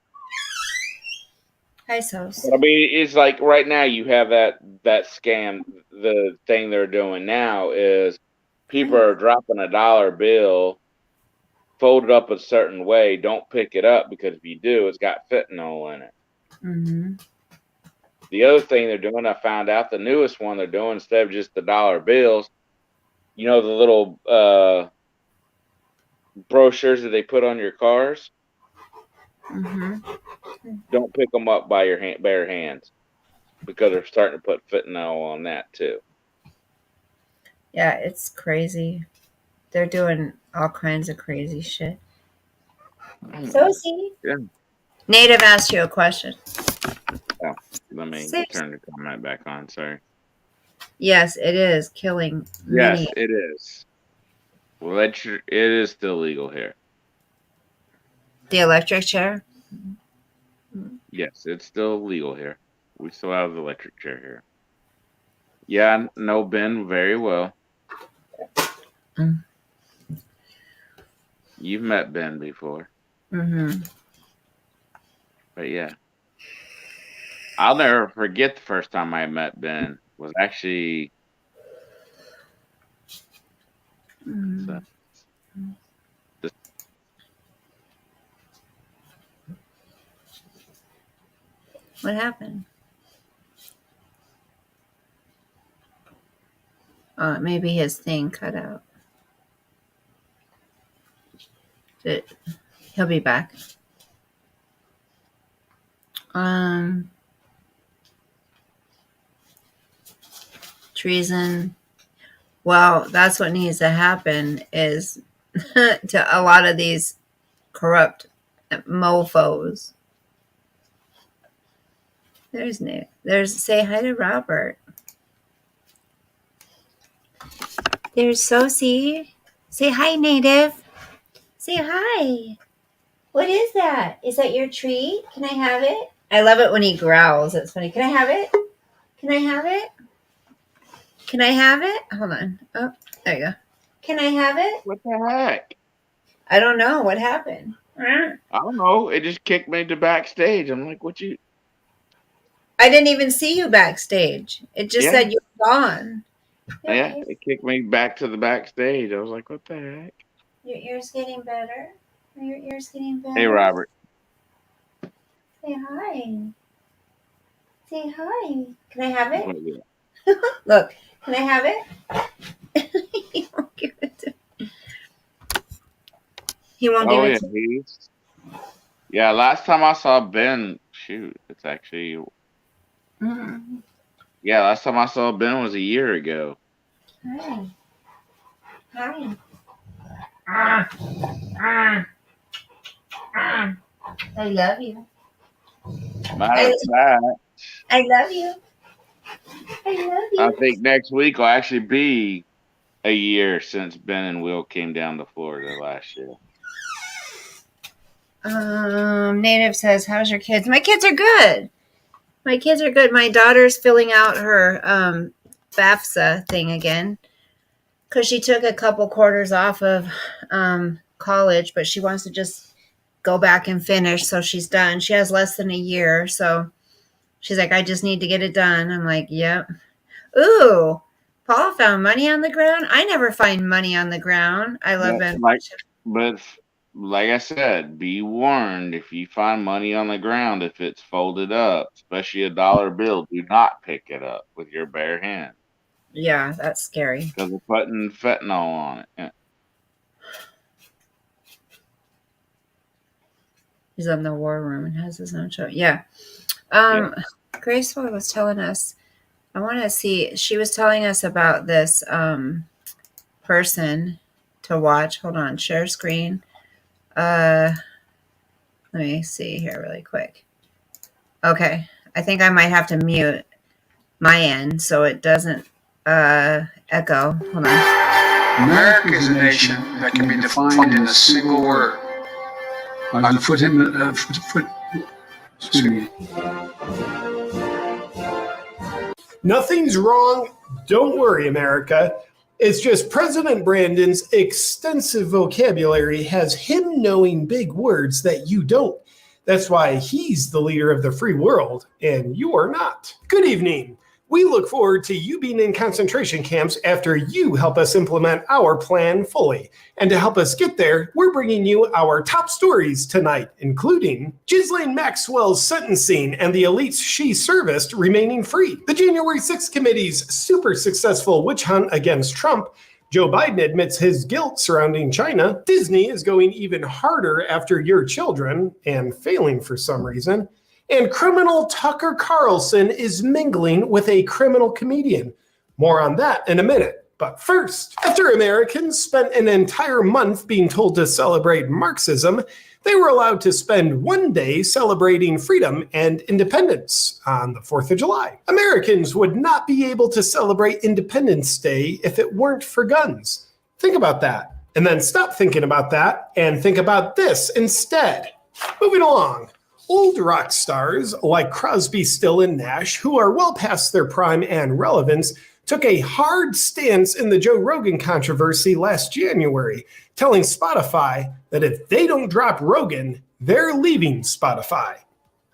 hi, Sos. but I mean, it's like right now you have that scam. The thing they're doing now is people are dropping a dollar bill folded up a certain way. Don't pick it up because if you do, it's got fentanyl in it. Mm-hmm. The other thing they're doing, I found out the newest one they're doing instead of just the dollar bills, you know, the little brochures that they put on your cars. Mm-hmm. Don't pick them up by your bare hands because they're starting to put fentanyl on that too. Yeah, it's crazy. They're doing all kinds of crazy shit. So see, Yeah. Native asked you a question. Oh, let me Six. turn the comment back on. Sorry. Yes, it is killing Yes, many. it is. Well, it is still legal here. The electric chair. Yes, it's still legal here. We still have the electric chair here. Yeah, I know Ben very well. Mm. You've met Ben before. Mm-hmm. But yeah, I'll never forget the first time I met Ben was actually Mm-hmm. so, this, What happened? Maybe his thing cut out. He'll be back. Treason. Well, that's what needs to happen is to a lot of these corrupt mofos. There's Nate. There's say hi to Robert. There's Sosie. Say hi, Native. Say hi. What is that? Is that your treat? Can I have it? I love it when he growls. It's funny. Can I have it? Can I have it? Can I have it? Hold on. Oh, there you go. Can I have it? what the heck? I don't know what happened. I I don't know. It just kicked me to backstage. I'm like, what you? didn't even see you backstage. It just Yeah, said you were gone. yeah. Okay. It kicked me back to the backstage. I was like, what the heck? Your ear's getting better. Are your ears getting Hey, better? Robert. Say hi. Say hi. Can I have it? What is it? Look, can I have it? He won't give it to me. He won't give Oh it yeah, to me. yeah. Last time I saw Ben, shoot, it's actually Mm. yeah. Last time I saw Ben was a year ago. Hi. Hi. Ah, ah, ah. I love you. Matter I, of fact, I love you. I love I you. think next week will actually be a year since Ben and Will came down to Florida last year. Native says, how's your kids? My kids are good. My kids are good. My daughter's filling out her FAFSA thing again because she took a couple quarters off of college, but she wants to just go back and finish. So she's done. She has less than a year. So she's like, I just need to get it done. I'm like, yep. Ooh, Paul found money on the ground. I never find money on the ground. I love But Ben. like I said, be warned if you find money on the ground, if it's folded up, especially a dollar bill, do not pick it up with your bare hand Yeah, that's scary. because they're putting fentanyl on it. Yeah. He's on the war room and has his own show. Yeah. Graceful was telling us. I want to see. She was telling us about this person to watch. Hold on, share screen. Let me see here really quick. Okay, I think I might have to mute my end so it doesn't echo. Hold on. America is a nation that can be defined in a single word. Excuse me. Nothing's wrong. Don't worry, America. It's just President Brandon's extensive vocabulary has him knowing big words that you don't. That's why he's the leader of the free world, and you are not. Good evening. We look forward to you being in concentration camps after you help us implement our plan fully. And to help us get there, we're bringing you our top stories tonight, including Ghislaine Maxwell's sentencing and the elites she serviced remaining free, the January 6th committee's super successful witch hunt against Trump, Joe Biden admits his guilt surrounding China, Disney is going even harder after your children and failing for some reason, and criminal Tucker Carlson is mingling with a criminal comedian. More on that in a minute. But first, after Americans spent an entire month being told to celebrate Marxism, they were allowed to spend one day celebrating freedom and independence on the 4th of July. Americans would not be able to celebrate Independence Day if it weren't for guns. Think about that. And then stop thinking about that and think about this instead. Moving along. Old rock stars like Crosby, Still, and Nash, who are well past their prime and relevance, took a hard stance in the Joe Rogan controversy last January, telling Spotify that if they don't drop Rogan, they're leaving Spotify.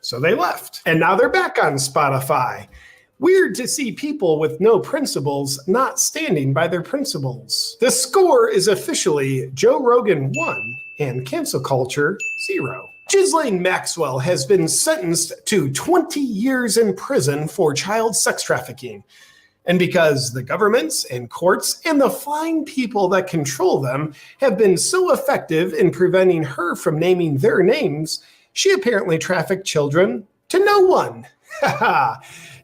So they left. And now they're back on Spotify. Weird to see people with no principles not standing by their principles. The score is officially Joe Rogan 1 and cancel culture 0. Ghislaine Maxwell has been sentenced to 20 years in prison for child sex trafficking. And because the governments and courts and the fine people that control them have been so effective in preventing her from naming their names, she apparently trafficked children to no one. Haha.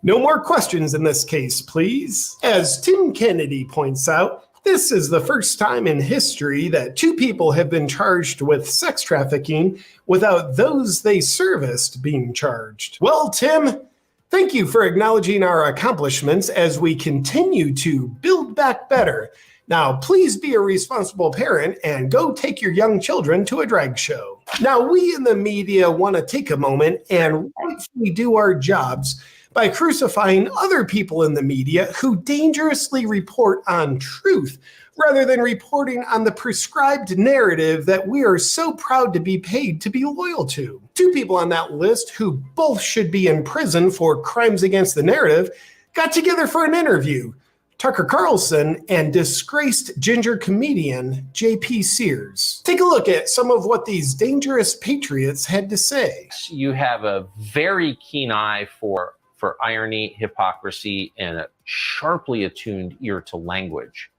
No more questions in this case, please. As Tim Kennedy points out, this is the first time in history that two people have been charged with sex trafficking without those they serviced being charged. Well, Tim, thank you for acknowledging our accomplishments as we continue to build back better. Now, please be a responsible parent and go take your young children to a drag show. Now, we in the media want to take a moment and rightfully do our jobs by crucifying other people in the media who dangerously report on truth rather than reporting on the prescribed narrative that we are so proud to be paid to be loyal to. Two people on that list who both should be in prison for crimes against the narrative got together for an interview. Tucker Carlson and disgraced ginger comedian J.P. Sears. Take a look at some of what these dangerous patriots had to say. You have a very keen eye for irony, hypocrisy, and a sharply attuned ear to language.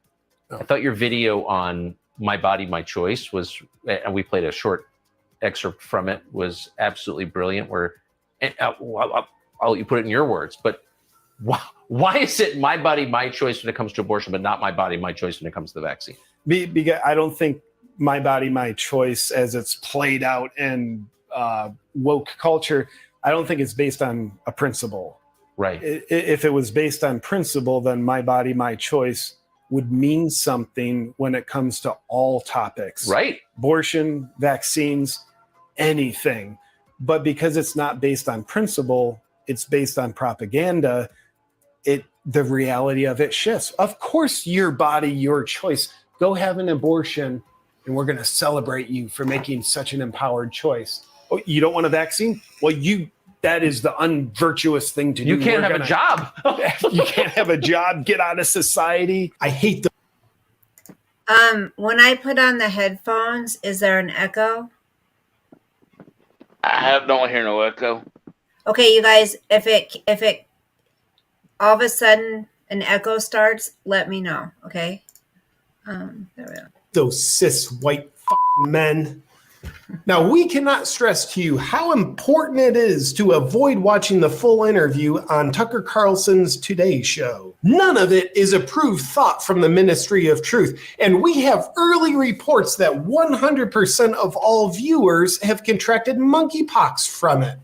I thought your video on My Body, My Choice was, and we played a short excerpt from it, was absolutely brilliant. Where, I'll let you put it in your words, but why is it my body, my choice when it comes to abortion, but not my body, my choice when it comes to the vaccine? Because I don't think my body, my choice, as it's played out in woke culture, I don't think it's based on a principle. Right. If it was based on principle, then my body, my choice would mean something when it comes to all topics. Right. Abortion, vaccines, anything. But because it's not based on principle, it's based on propaganda, the reality of it shifts. Of course, your body, your choice. Go have an abortion, and we're going to celebrate you for making such an empowered choice. Oh, you don't want a vaccine? Well, that is the unvirtuous thing to do. You can't have a job. You can't have a job. Get out of society. I hate the. When I put on the headphones, is there an echo? don't hear no echo. Okay, you guys, if it all of a sudden an echo starts, let me know. Okay. There we go. Those cis white men. Now, we cannot stress to you how important it is to avoid watching the full interview on Tucker Carlson's Today Show. None of it is approved thought from the Ministry of Truth, and we have early reports that 100% of all viewers have contracted monkeypox from it.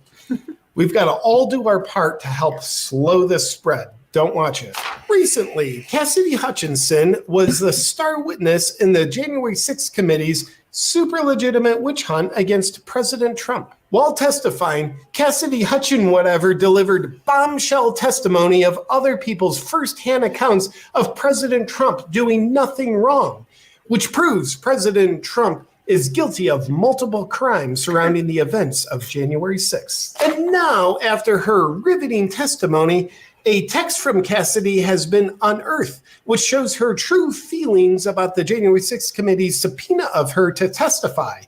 We've got to all do our part to help slow this spread. Don't watch it. Recently, Cassidy Hutchinson was the star witness in the January 6th committee's super legitimate witch hunt against President Trump. While testifying, Cassidy Hutchinson delivered bombshell testimony of other people's firsthand accounts of President Trump doing nothing wrong, which proves President Trump is guilty of multiple crimes surrounding the events of January 6th. And now, after her riveting testimony, a text from Cassidy has been unearthed, which shows her true feelings about the January 6th committee's subpoena of her to testify.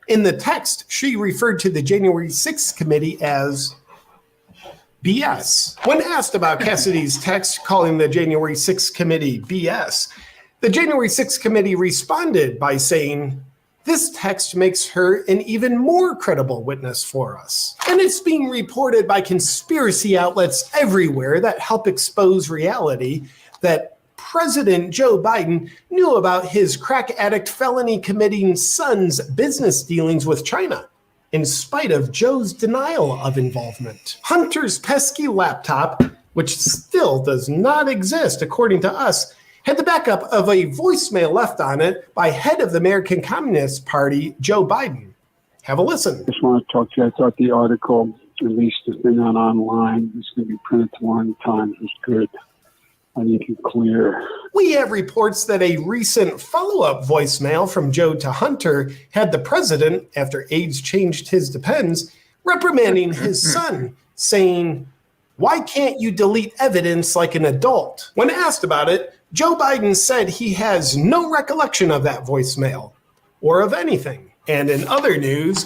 In the text, she referred to the January 6th committee as BS. When asked about Cassidy's text calling the January 6th committee BS, the January 6th committee responded by saying, "This text makes her an even more credible witness for us." And it's being reported by conspiracy outlets everywhere that help expose reality that President Joe Biden knew about his crack addict felony committing son's business dealings with China, in spite of Joe's denial of involvement. Hunter's pesky laptop, which still does not exist according to us, had the backup of a voicemail left on it by head of the American Communist Party, Joe Biden. Have a listen. Just want to talk to you. I thought the article, at least the thing online, is going to be printed tomorrow in the Times, was good. I think it's clear. We have reports that a recent follow-up voicemail from Joe to Hunter had the president, after AIDS changed his depends, reprimanding his son, saying, "Why can't you delete evidence like an adult?" When asked about it, Joe Biden said he has no recollection of that voicemail or of anything. And in other news,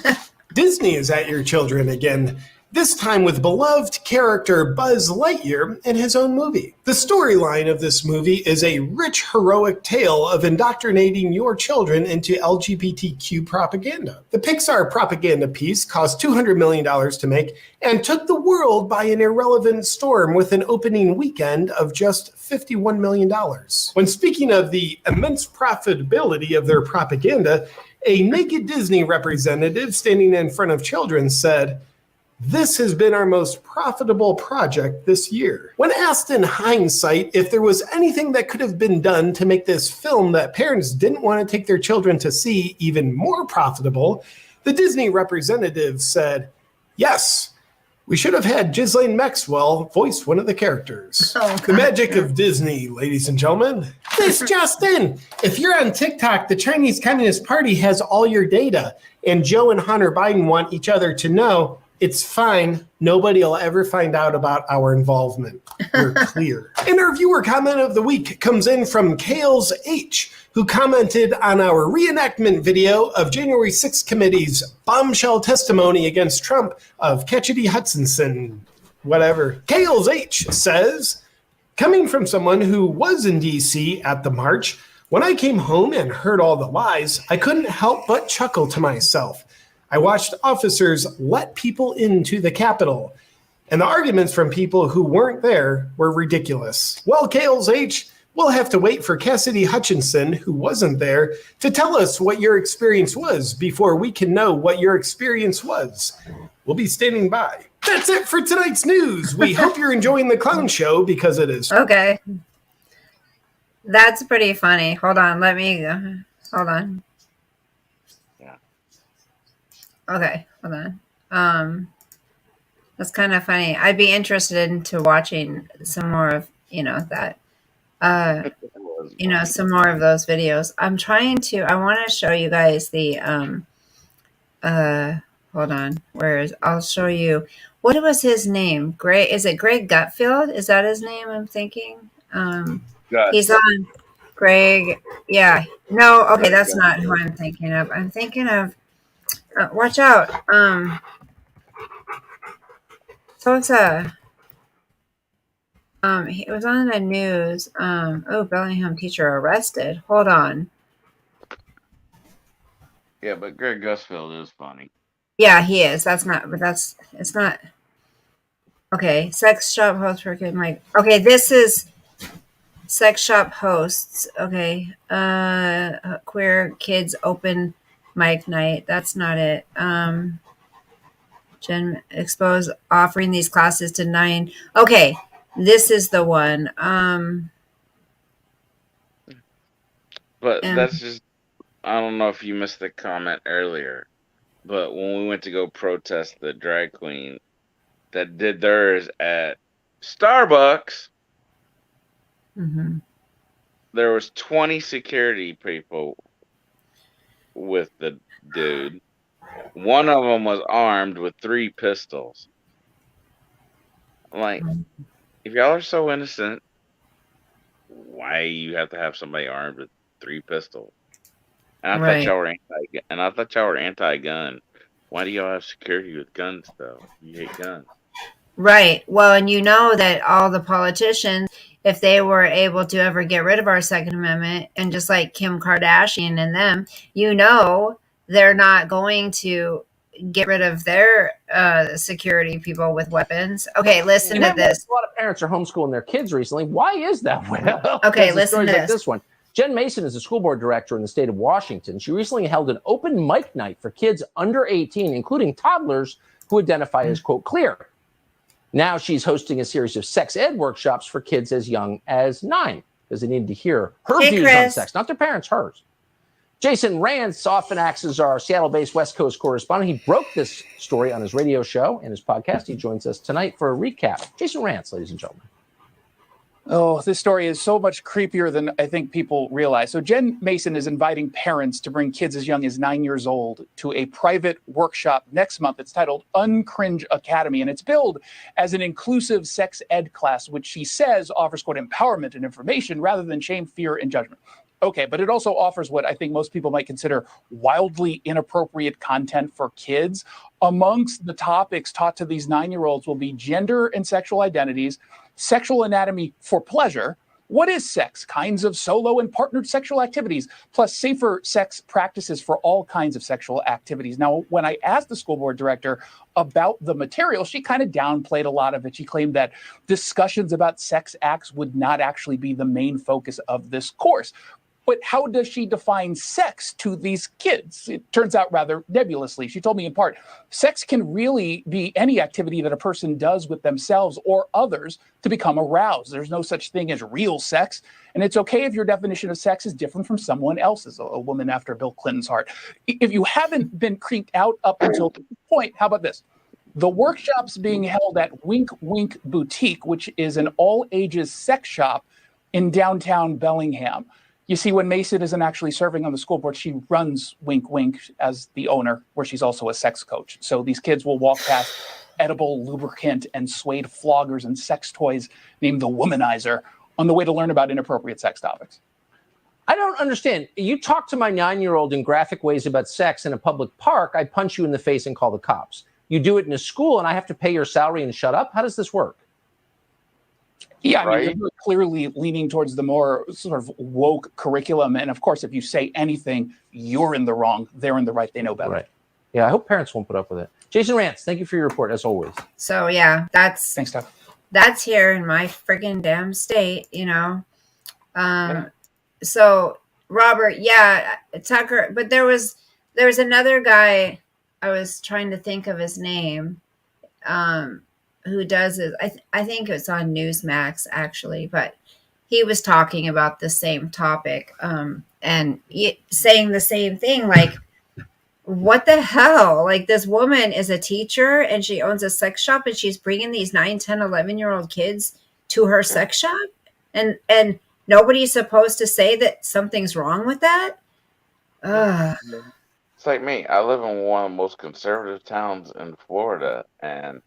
Disney is at your children again, this time with beloved character Buzz Lightyear in his own movie. The storyline of this movie is a rich, heroic tale of indoctrinating your children into LGBTQ propaganda. The Pixar propaganda piece cost $200 million to make and took the world by an irrelevant storm with an opening weekend of just $51 million. When speaking of the immense profitability of their propaganda, a naked Disney representative standing in front of children said, "This has been our most profitable project this year." When asked in hindsight if there was anything that could have been done to make this film that parents didn't want to take their children to see even more profitable, the Disney representative said, "Yes, we should have had Ghislaine Maxwell voice one of the characters." The magic of Disney, ladies and gentlemen. This just in. If you're on TikTok, the Chinese Communist Party has all your data, and Joe and Hunter Biden want each other to know it's fine. Nobody will ever find out about our involvement. We're clear. And our viewer comment of the week comes in from Kales H, who commented on our reenactment video of January 6th committee's bombshell testimony against Trump of Cassidy Hutchinson, whatever. Kales H says, "Coming from someone who was in D.C. at the march, when I came home and heard all the lies, I couldn't help but chuckle to myself. I watched officers let people into the Capitol, and the arguments from people who weren't there were ridiculous." Well, Kales H, we'll have to wait for Cassidy Hutchinson, who wasn't there, to tell us what your experience was before we can know what your experience was. We'll be standing by. That's it for tonight's news. We hope you're enjoying the clown show because it is. Okay. That's pretty funny. Hold on. Hold on. Okay, hold on. That's kind of funny. I'd be interested into watching some more of, that. Some more of those videos. I want to show you guys the, hold on. I'll show you. What was his name? Is it Greg Gutfeld? Is that his name I'm thinking? He's on Greg. Yeah. No, okay, that's not who I'm thinking of. I'm thinking of, watch out. So it's it was on the news. Bellingham teacher arrested. Hold on. Yeah, but Greg Gusfield is funny. Yeah, he is. It's not. Okay, sex shop host for kid Mike. Okay, this is sex shop hosts. Okay, queer kids open mic night. That's not it. Gen expose offering these classes to 9. Okay, this is the one. But And that's just, I don't know if you missed the comment earlier, but when we went to go protest the drag queen that did theirs at Starbucks, mhm. there was 20 security people with the dude. One of them was armed with 3 pistols. I'm like, if y'all are so innocent, why you have to have somebody armed with 3 pistols? And I thought Right. y'all were anti-gun. Why do y'all have security with guns though? You hate guns. Right. Well, and you know that all the politicians, if they were able to ever get rid of our Second Amendment, and just like Kim Kardashian and them, you know, they're not going to get rid of their security people with weapons. Okay, listen You to know, this. a lot of parents are homeschooling their kids recently. Why is that? Well, Okay, because of listen stories to like this. this one. Jen Mason is a school board director in the state of Washington. She recently held an open mic night for kids under 18, including toddlers who identify as, quote, clear. Now she's hosting a series of sex ed workshops for kids as young as 9 because they need to hear her Hey, views on Chris. sex, not their parents, hers. Jason Rantz often acts as our Seattle-based West Coast correspondent. He broke this story on his radio show and his podcast. He joins us tonight for a recap. Jason Rantz, ladies and gentlemen. Oh, this story is so much creepier than I think people realize. So Jen Mason is inviting parents to bring kids as young as 9 years old to a private workshop next month. It's titled Uncringe Academy, and it's billed as an inclusive sex ed class, which she says offers, quote, empowerment and information rather than shame, fear, and judgment. Okay, but it also offers what I think most people might consider wildly inappropriate content for kids. Amongst the topics taught to these 9-year-olds will be gender and sexual identities, sexual anatomy for pleasure, what is sex, kinds of solo and partnered sexual activities, plus safer sex practices for all kinds of sexual activities. Now, when I asked the school board director about the material, she kind of downplayed a lot of it. She claimed that discussions about sex acts would not actually be the main focus of this course. But how does she define sex to these kids? It turns out rather nebulously. She told me in part, sex can really be any activity that a person does with themselves or others to become aroused. There's no such thing as real sex. And it's okay if your definition of sex is different from someone else's, a woman after Bill Clinton's heart. If you haven't been creeped out up until this point, how about this? The workshop's being held at Wink Wink Boutique, which is an all-ages sex shop in downtown Bellingham. You see, when Mason isn't actually serving on the school board, she runs Wink Wink as the owner, where she's also a sex coach. So these kids will walk past edible lubricant and suede floggers and sex toys named the Womanizer on the way to learn about inappropriate sex topics. I don't understand. You talk to my 9-year-old in graphic ways about sex in a public park, I punch you in the face and call the cops. You do it in a school and I have to pay your salary and shut up? How does this work? Yeah, I mean, Right? you're clearly leaning towards the more sort of woke curriculum. And of course, if you say anything, you're in the wrong, they're in the right, they know better. Right. Yeah, I hope parents won't put up with it. Jason Rantz, thank you for your report, as always. So yeah, Thanks, Doug. that's here in my friggin' damn state, you know. So Robert, yeah, Tucker, but there was another guy, I was trying to think of his name, who does it. I think it's on Newsmax actually, but he was talking about the same topic, and saying the same thing, like, what the hell? Like, this woman is a teacher and she owns a sex shop and she's bringing these 9, 10, 11-year-old kids to her sex shop, and nobody's supposed to say that something's wrong with that. Ugh. It's like me. I live in one of the most conservative towns in Florida, and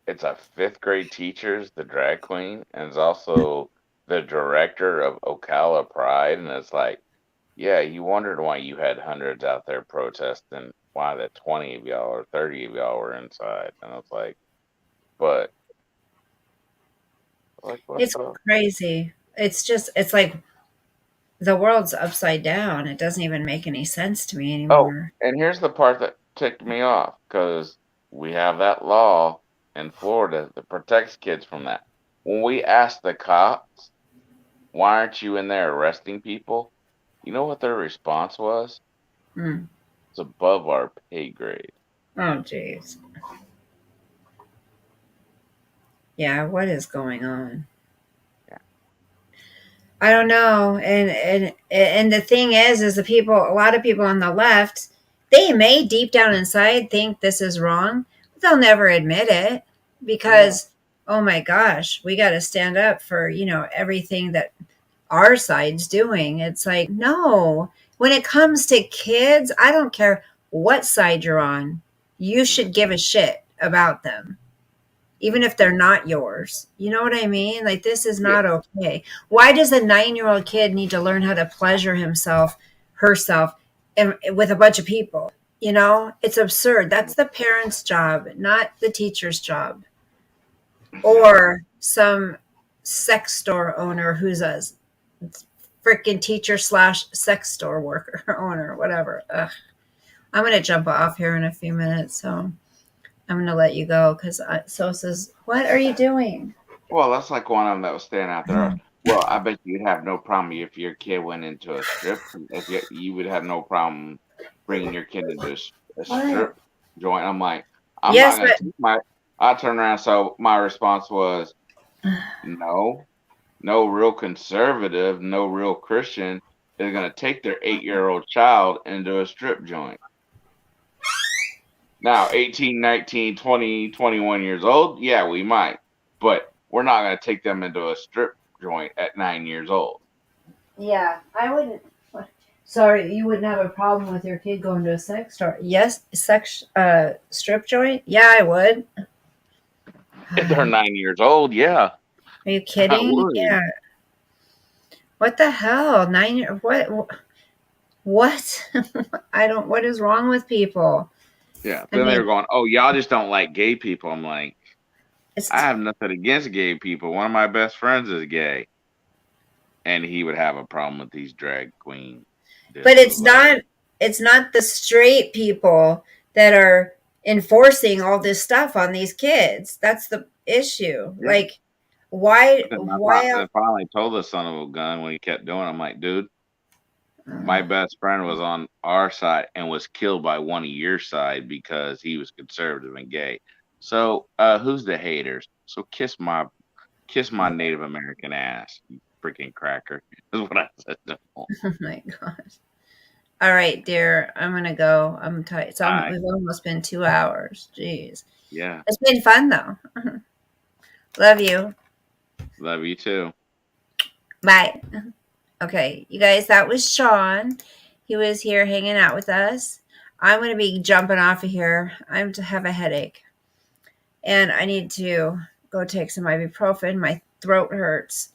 it's a 5th grade teacher's the drag queen, and it's also the director of Ocala Pride. And it's like, yeah, you wondered why you had hundreds out there protesting, why the 20 of y'all or 30 of y'all were inside. And I was like, but, like, what's It's up? crazy. It's just, it's like, The world's upside down. It doesn't even make any sense to me Oh, anymore. and here's the part that ticked me off because we have that law in Florida that protects kids from that. When we asked the cops, why aren't you in there arresting people? You know what their response was? Hmm. It's above our pay grade. Oh, jeez. Yeah, what is going on? I don't know. And the thing is the people, a lot of people on the left, they may deep down inside think this is wrong, but they'll never admit it because, oh my gosh, we got to stand up for, everything that our side's doing. It's like, no, when it comes to kids, I don't care what side you're on. You should give a shit about them, even if they're not yours. You know what I mean? Like, this is Yeah. not okay. Why does a 9-year-old kid need to learn how to pleasure himself, herself, and with a bunch of people? It's absurd. That's the parent's job, not the teacher's job, or some sex store owner who's a freaking teacher slash sex store worker owner, whatever. Ugh. I'm going to jump off here in a few minutes. So I'm going to let you go because So says, what are you doing? Well, that's like one of them that was standing out there. Well, I bet you'd have no problem if your kid went into a strip. If you would have no problem bringing your kid into a strip joint. I'm like, I'm Yes, not gonna but take my. I turned around, so my response was, no, no real conservative, no real Christian is gonna take their 8-year-old child into a strip joint. Now, 18, 19, 20, 21 years old, yeah, we might, but we're not going to take them into a strip joint at 9 years old. yeah, I wouldn't. Sorry, you wouldn't have a problem with your kid going to a sex store? Yes, strip joint. Yeah, I would. If they're 9 years old, yeah, Are you I kidding? would. Yeah. What the hell? 9 year? What? What? I don't. What is wrong with people? Yeah. I Then they mean, were going, oh, y'all just don't like gay people. I'm like, it's. I have nothing against gay people. One of my best friends is gay, and he would have a problem with these drag queen. But it's not the straight people that are enforcing all this stuff on these kids. That's the issue. Yeah. Like, why But then why I finally told the son of a gun when he kept doing it. I'm like, dude, my best friend was on our side and was killed by one of your side because he was conservative and gay. So who's the haters? So kiss my Native American ass, you freaking cracker. Is what I said to him. oh my gosh. All right, dear, I'm gonna go. I'm tired. Alright. We've almost been 2 hours. Jeez. Yeah. It's been fun though. Love you. Love you too. Bye. Okay, you guys, that was Sean. He was here hanging out with us. I'm going to be jumping off of here. I have a headache. And I need to go take some ibuprofen. My throat hurts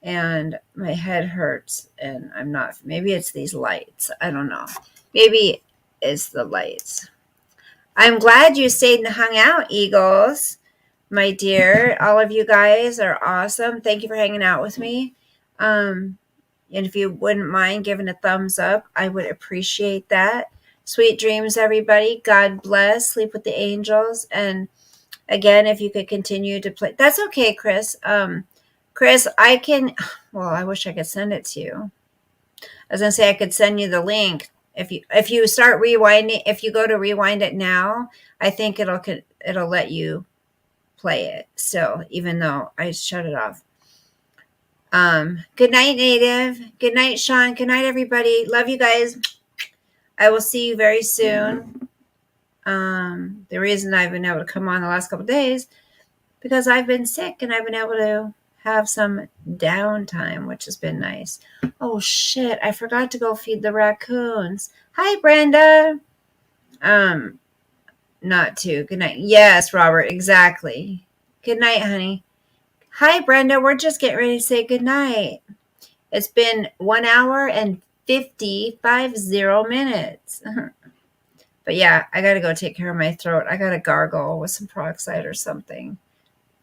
and my head hurts. And I'm not, maybe it's these lights. I don't know. Maybe it's the lights. I'm glad you stayed and hung out, Eagles. My dear, all of you guys are awesome. Thank you for hanging out with me. And if you wouldn't mind giving a thumbs up, I would appreciate that. Sweet dreams, everybody. God bless. Sleep with the angels. And again, if you could continue to play. That's okay, Chris. Chris, I can. Well, I wish I could send it to you. I was gonna say I could send you the link. If you start rewinding, if you go to rewind it now, I think it'll let you play it still, even though I shut it off. Good night, Native. Good night, Sean. Good night, everybody. Love you guys. I will see you very soon. The reason I've been able to come on the last couple of days because I've been sick and I've been able to have some downtime, which has been nice. Oh shit, I forgot to go feed the raccoons. Hi, Brenda. Not to. Good night. Yes, Robert, exactly. Good night, honey. Hi, Brenda. We're just getting ready to say good night. It's been 1 hour and 50 minutes. But yeah, I got to go take care of my throat. I got to gargle with some peroxide or something.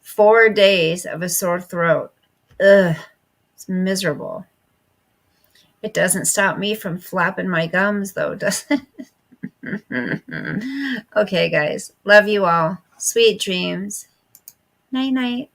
4 days of a sore throat. Ugh, it's miserable. It doesn't stop me from flapping my gums, though, does it? Okay, guys. Love you all. Sweet dreams. Night, night.